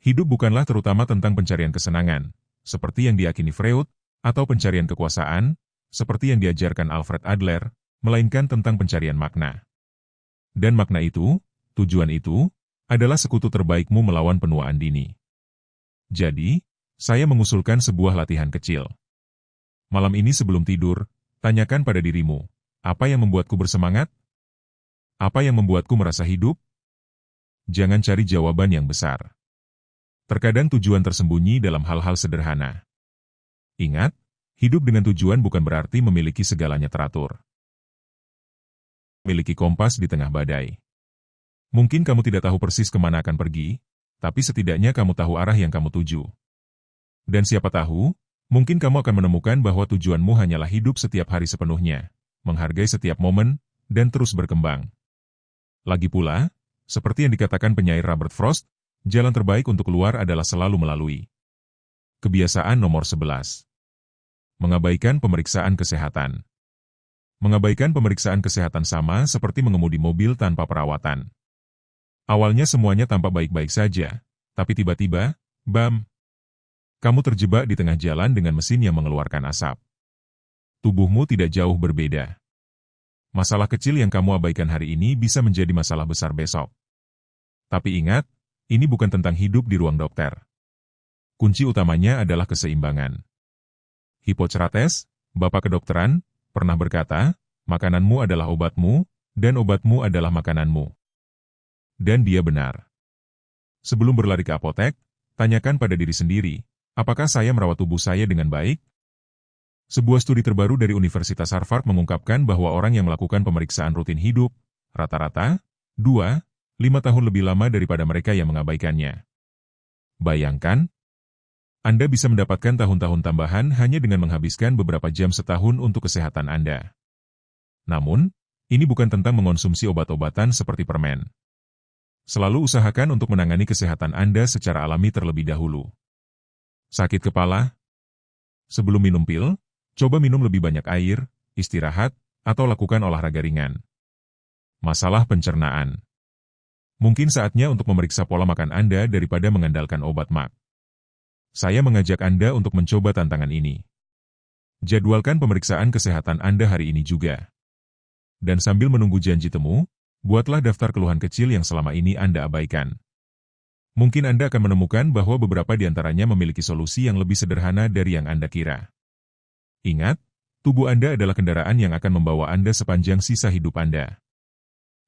A: Hidup bukanlah terutama tentang pencarian kesenangan, seperti yang diyakini Freud, atau pencarian kekuasaan, seperti yang diajarkan Alfred Adler, melainkan tentang pencarian makna. Dan makna itu, tujuan itu, adalah sekutu terbaikmu melawan penuaan dini. Jadi, saya mengusulkan sebuah latihan kecil. Malam ini sebelum tidur, tanyakan pada dirimu, apa yang membuatku bersemangat? Apa yang membuatku merasa hidup? Jangan cari jawaban yang besar. Terkadang tujuan tersembunyi dalam hal-hal sederhana. Ingat, hidup dengan tujuan bukan berarti memiliki segalanya teratur. Memiliki kompas di tengah badai. Mungkin kamu tidak tahu persis kemana akan pergi, tapi setidaknya kamu tahu arah yang kamu tuju. Dan siapa tahu, mungkin kamu akan menemukan bahwa tujuanmu hanyalah hidup setiap hari sepenuhnya, menghargai setiap momen, dan terus berkembang. Lagi pula, seperti yang dikatakan penyair Robert Frost, jalan terbaik untuk keluar adalah selalu melalui. Kebiasaan nomor 11. Mengabaikan pemeriksaan kesehatan. Mengabaikan pemeriksaan kesehatan sama seperti mengemudi mobil tanpa perawatan. Awalnya semuanya tampak baik-baik saja, tapi tiba-tiba, bam! Kamu terjebak di tengah jalan dengan mesin yang mengeluarkan asap. Tubuhmu tidak jauh berbeda. Masalah kecil yang kamu abaikan hari ini bisa menjadi masalah besar besok. Tapi ingat, ini bukan tentang hidup di ruang dokter. Kunci utamanya adalah keseimbangan. Hippocrates, bapak kedokteran, pernah berkata, makananmu adalah obatmu, dan obatmu adalah makananmu. Dan dia benar. Sebelum berlari ke apotek, tanyakan pada diri sendiri, apakah saya merawat tubuh saya dengan baik? Sebuah studi terbaru dari Universitas Harvard mengungkapkan bahwa orang yang melakukan pemeriksaan rutin hidup, rata-rata, 2-5 tahun lebih lama daripada mereka yang mengabaikannya. Bayangkan, Anda bisa mendapatkan tahun-tahun tambahan hanya dengan menghabiskan beberapa jam setahun untuk kesehatan Anda. Namun, Ini bukan tentang mengonsumsi obat-obatan seperti permen. Selalu usahakan untuk menangani kesehatan Anda secara alami terlebih dahulu. Sakit kepala? Sebelum minum pil, coba minum lebih banyak air, istirahat, atau lakukan olahraga ringan. Masalah pencernaan. Mungkin saatnya untuk memeriksa pola makan Anda daripada mengandalkan obat MAC. Saya mengajak Anda untuk mencoba tantangan ini. Jadwalkan pemeriksaan kesehatan Anda hari ini juga. Dan sambil menunggu janji temu, buatlah daftar keluhan kecil yang selama ini Anda abaikan. Mungkin Anda akan menemukan bahwa beberapa di antaranya memiliki solusi yang lebih sederhana dari yang Anda kira. Ingat, tubuh Anda adalah kendaraan yang akan membawa Anda sepanjang sisa hidup Anda.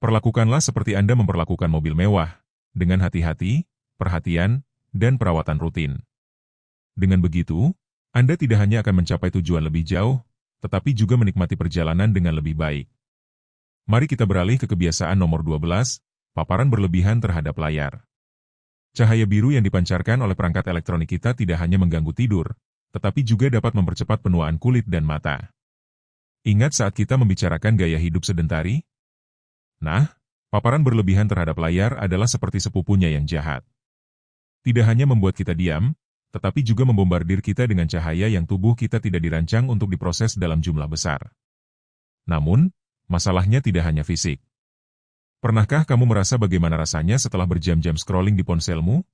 A: Perlakukanlah seperti Anda memperlakukan mobil mewah, dengan hati-hati, perhatian, dan perawatan rutin. Dengan begitu, Anda tidak hanya akan mencapai tujuan lebih jauh, tetapi juga menikmati perjalanan dengan lebih baik. Mari kita beralih ke kebiasaan nomor 12, paparan berlebihan terhadap layar. Cahaya biru yang dipancarkan oleh perangkat elektronik kita tidak hanya mengganggu tidur, tetapi juga dapat mempercepat penuaan kulit dan mata. Ingat saat kita membicarakan gaya hidup sedentari? Nah, paparan berlebihan terhadap layar adalah seperti sepupunya yang jahat. Tidak hanya membuat kita diam, tetapi juga membombardir kita dengan cahaya yang tubuh kita tidak dirancang untuk diproses dalam jumlah besar. Namun, masalahnya tidak hanya fisik. Pernahkah kamu merasa bagaimana rasanya setelah berjam-jam scrolling di ponselmu?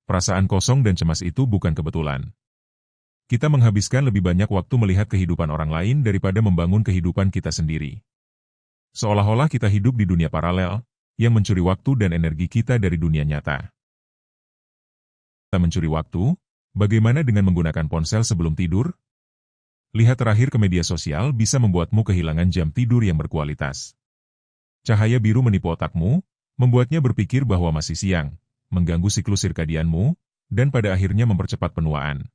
A: Perasaan kosong dan cemas itu bukan kebetulan. Kita menghabiskan lebih banyak waktu melihat kehidupan orang lain daripada membangun kehidupan kita sendiri. Seolah-olah kita hidup di dunia paralel, yang mencuri waktu dan energi kita dari dunia nyata. Kita mencuri waktu, bagaimana dengan menggunakan ponsel sebelum tidur? Lihat terakhir ke media sosial bisa membuatmu kehilangan jam tidur yang berkualitas. Cahaya biru menipu otakmu, membuatnya berpikir bahwa masih siang, mengganggu siklus sirkadianmu, dan pada akhirnya mempercepat penuaan.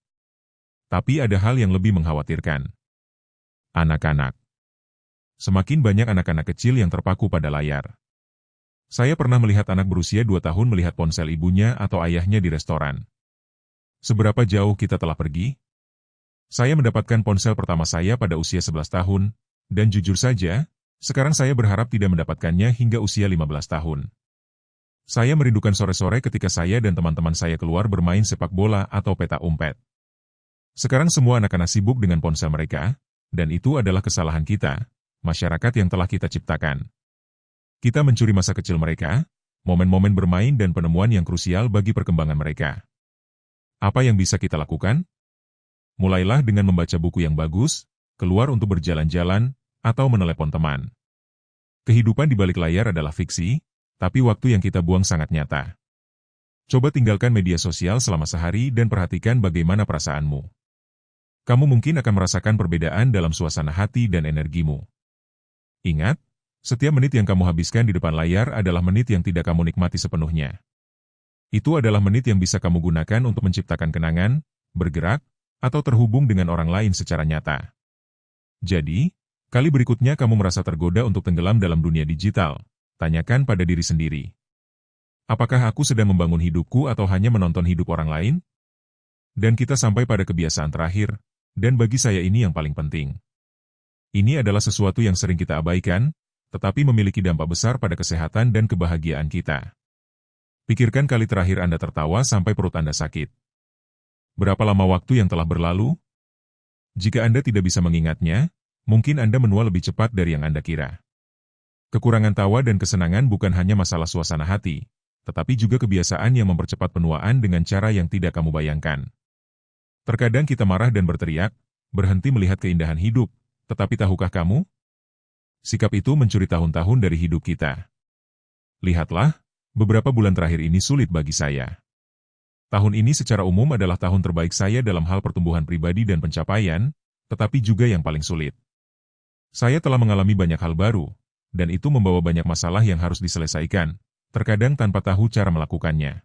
A: Tapi ada hal yang lebih mengkhawatirkan. Anak-anak. Semakin banyak anak-anak kecil yang terpaku pada layar. Saya pernah melihat anak berusia 2 tahun melihat ponsel ibunya atau ayahnya di restoran. Seberapa jauh kita telah pergi? Saya mendapatkan ponsel pertama saya pada usia 11 tahun, dan jujur saja, sekarang saya berharap tidak mendapatkannya hingga usia 15 tahun. Saya merindukan sore-sore ketika saya dan teman-teman saya keluar bermain sepak bola atau petak umpet. Sekarang semua anak-anak sibuk dengan ponsel mereka, dan itu adalah kesalahan kita, masyarakat yang telah kita ciptakan. Kita mencuri masa kecil mereka, momen-momen bermain dan penemuan yang krusial bagi perkembangan mereka. Apa yang bisa kita lakukan? Mulailah dengan membaca buku yang bagus, keluar untuk berjalan-jalan, atau menelepon teman. Kehidupan di balik layar adalah fiksi, tapi waktu yang kita buang sangat nyata. Coba tinggalkan media sosial selama sehari dan perhatikan bagaimana perasaanmu. Kamu mungkin akan merasakan perbedaan dalam suasana hati dan energimu. Ingat, setiap menit yang kamu habiskan di depan layar adalah menit yang tidak kamu nikmati sepenuhnya. Itu adalah menit yang bisa kamu gunakan untuk menciptakan kenangan, bergerak, atau terhubung dengan orang lain secara nyata. Jadi, kali berikutnya kamu merasa tergoda untuk tenggelam dalam dunia digital, tanyakan pada diri sendiri. Apakah aku sedang membangun hidupku atau hanya menonton hidup orang lain? Dan kita sampai pada kebiasaan terakhir, dan bagi saya ini yang paling penting. Ini adalah sesuatu yang sering kita abaikan, tetapi memiliki dampak besar pada kesehatan dan kebahagiaan kita. Pikirkan kali terakhir Anda tertawa sampai perut Anda sakit. Berapa lama waktu yang telah berlalu? Jika Anda tidak bisa mengingatnya, mungkin Anda menua lebih cepat dari yang Anda kira. Kekurangan tawa dan kesenangan bukan hanya masalah suasana hati, tetapi juga kebiasaan yang mempercepat penuaan dengan cara yang tidak kamu bayangkan. Terkadang kita marah dan berteriak, berhenti melihat keindahan hidup, tetapi tahukah kamu? Sikap itu mencuri tahun-tahun dari hidup kita. Lihatlah, beberapa bulan terakhir ini sulit bagi saya. Tahun ini secara umum adalah tahun terbaik saya dalam hal pertumbuhan pribadi dan pencapaian, tetapi juga yang paling sulit. Saya telah mengalami banyak hal baru, dan itu membawa banyak masalah yang harus diselesaikan, terkadang tanpa tahu cara melakukannya.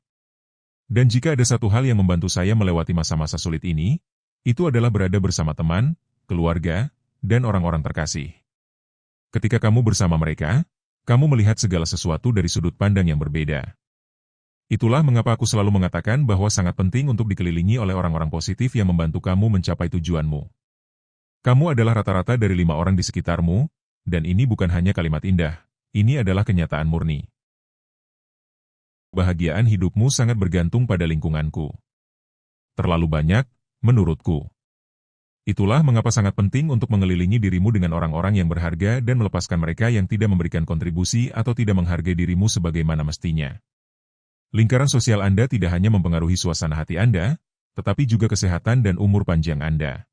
A: Dan jika ada satu hal yang membantu saya melewati masa-masa sulit ini, itu adalah berada bersama teman, keluarga, dan orang-orang terkasih. Ketika kamu bersama mereka, kamu melihat segala sesuatu dari sudut pandang yang berbeda. Itulah mengapa aku selalu mengatakan bahwa sangat penting untuk dikelilingi oleh orang-orang positif yang membantu kamu mencapai tujuanmu. Kamu adalah rata-rata dari 5 orang di sekitarmu, Dan ini bukan hanya kalimat indah, ini adalah kenyataan murni. Kebahagiaan hidupmu sangat bergantung pada lingkunganku. Terlalu banyak, menurutku. Itulah mengapa sangat penting untuk mengelilingi dirimu dengan orang-orang yang berharga dan melepaskan mereka yang tidak memberikan kontribusi atau tidak menghargai dirimu sebagaimana mestinya. Lingkaran sosial Anda tidak hanya mempengaruhi suasana hati Anda, tetapi juga kesehatan dan umur panjang Anda.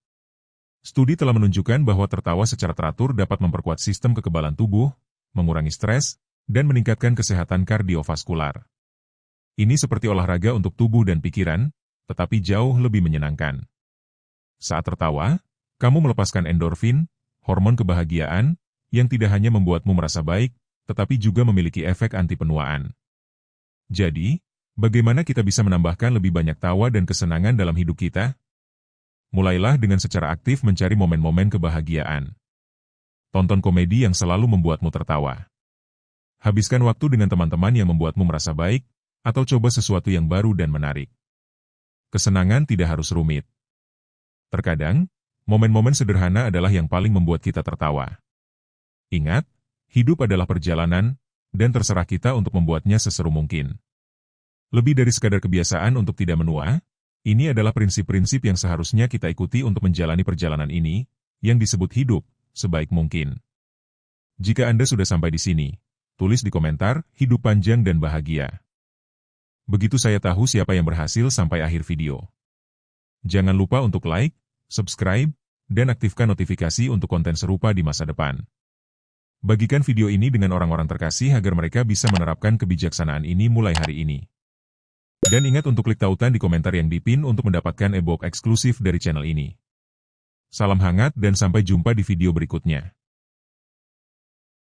A: Studi telah menunjukkan bahwa tertawa secara teratur dapat memperkuat sistem kekebalan tubuh, mengurangi stres, dan meningkatkan kesehatan kardiovaskular. Ini seperti olahraga untuk tubuh dan pikiran, tetapi jauh lebih menyenangkan. Saat tertawa, kamu melepaskan endorfin, hormon kebahagiaan, yang tidak hanya membuatmu merasa baik, tetapi juga memiliki efek anti penuaan. Jadi, bagaimana kita bisa menambahkan lebih banyak tawa dan kesenangan dalam hidup kita? Mulailah dengan secara aktif mencari momen-momen kebahagiaan. Tonton komedi yang selalu membuatmu tertawa. Habiskan waktu dengan teman-teman yang membuatmu merasa baik, atau coba sesuatu yang baru dan menarik. Kesenangan tidak harus rumit. Terkadang, momen-momen sederhana adalah yang paling membuat kita tertawa. Ingat, hidup adalah perjalanan, dan terserah kita untuk membuatnya seseru mungkin. Lebih dari sekadar kebiasaan untuk tidak menua, ini adalah prinsip-prinsip yang seharusnya kita ikuti untuk menjalani perjalanan ini, yang disebut hidup, sebaik mungkin. Jika Anda sudah sampai di sini, tulis di komentar, hidup panjang dan bahagia. Begitu saya tahu siapa yang berhasil sampai akhir video. Jangan lupa untuk like, subscribe, dan aktifkan notifikasi untuk konten serupa di masa depan. Bagikan video ini dengan orang-orang terkasih agar mereka bisa menerapkan kebijaksanaan ini mulai hari ini. Dan ingat untuk klik tautan di komentar yang dipin untuk mendapatkan e-book eksklusif dari channel ini. Salam hangat dan sampai jumpa di video berikutnya.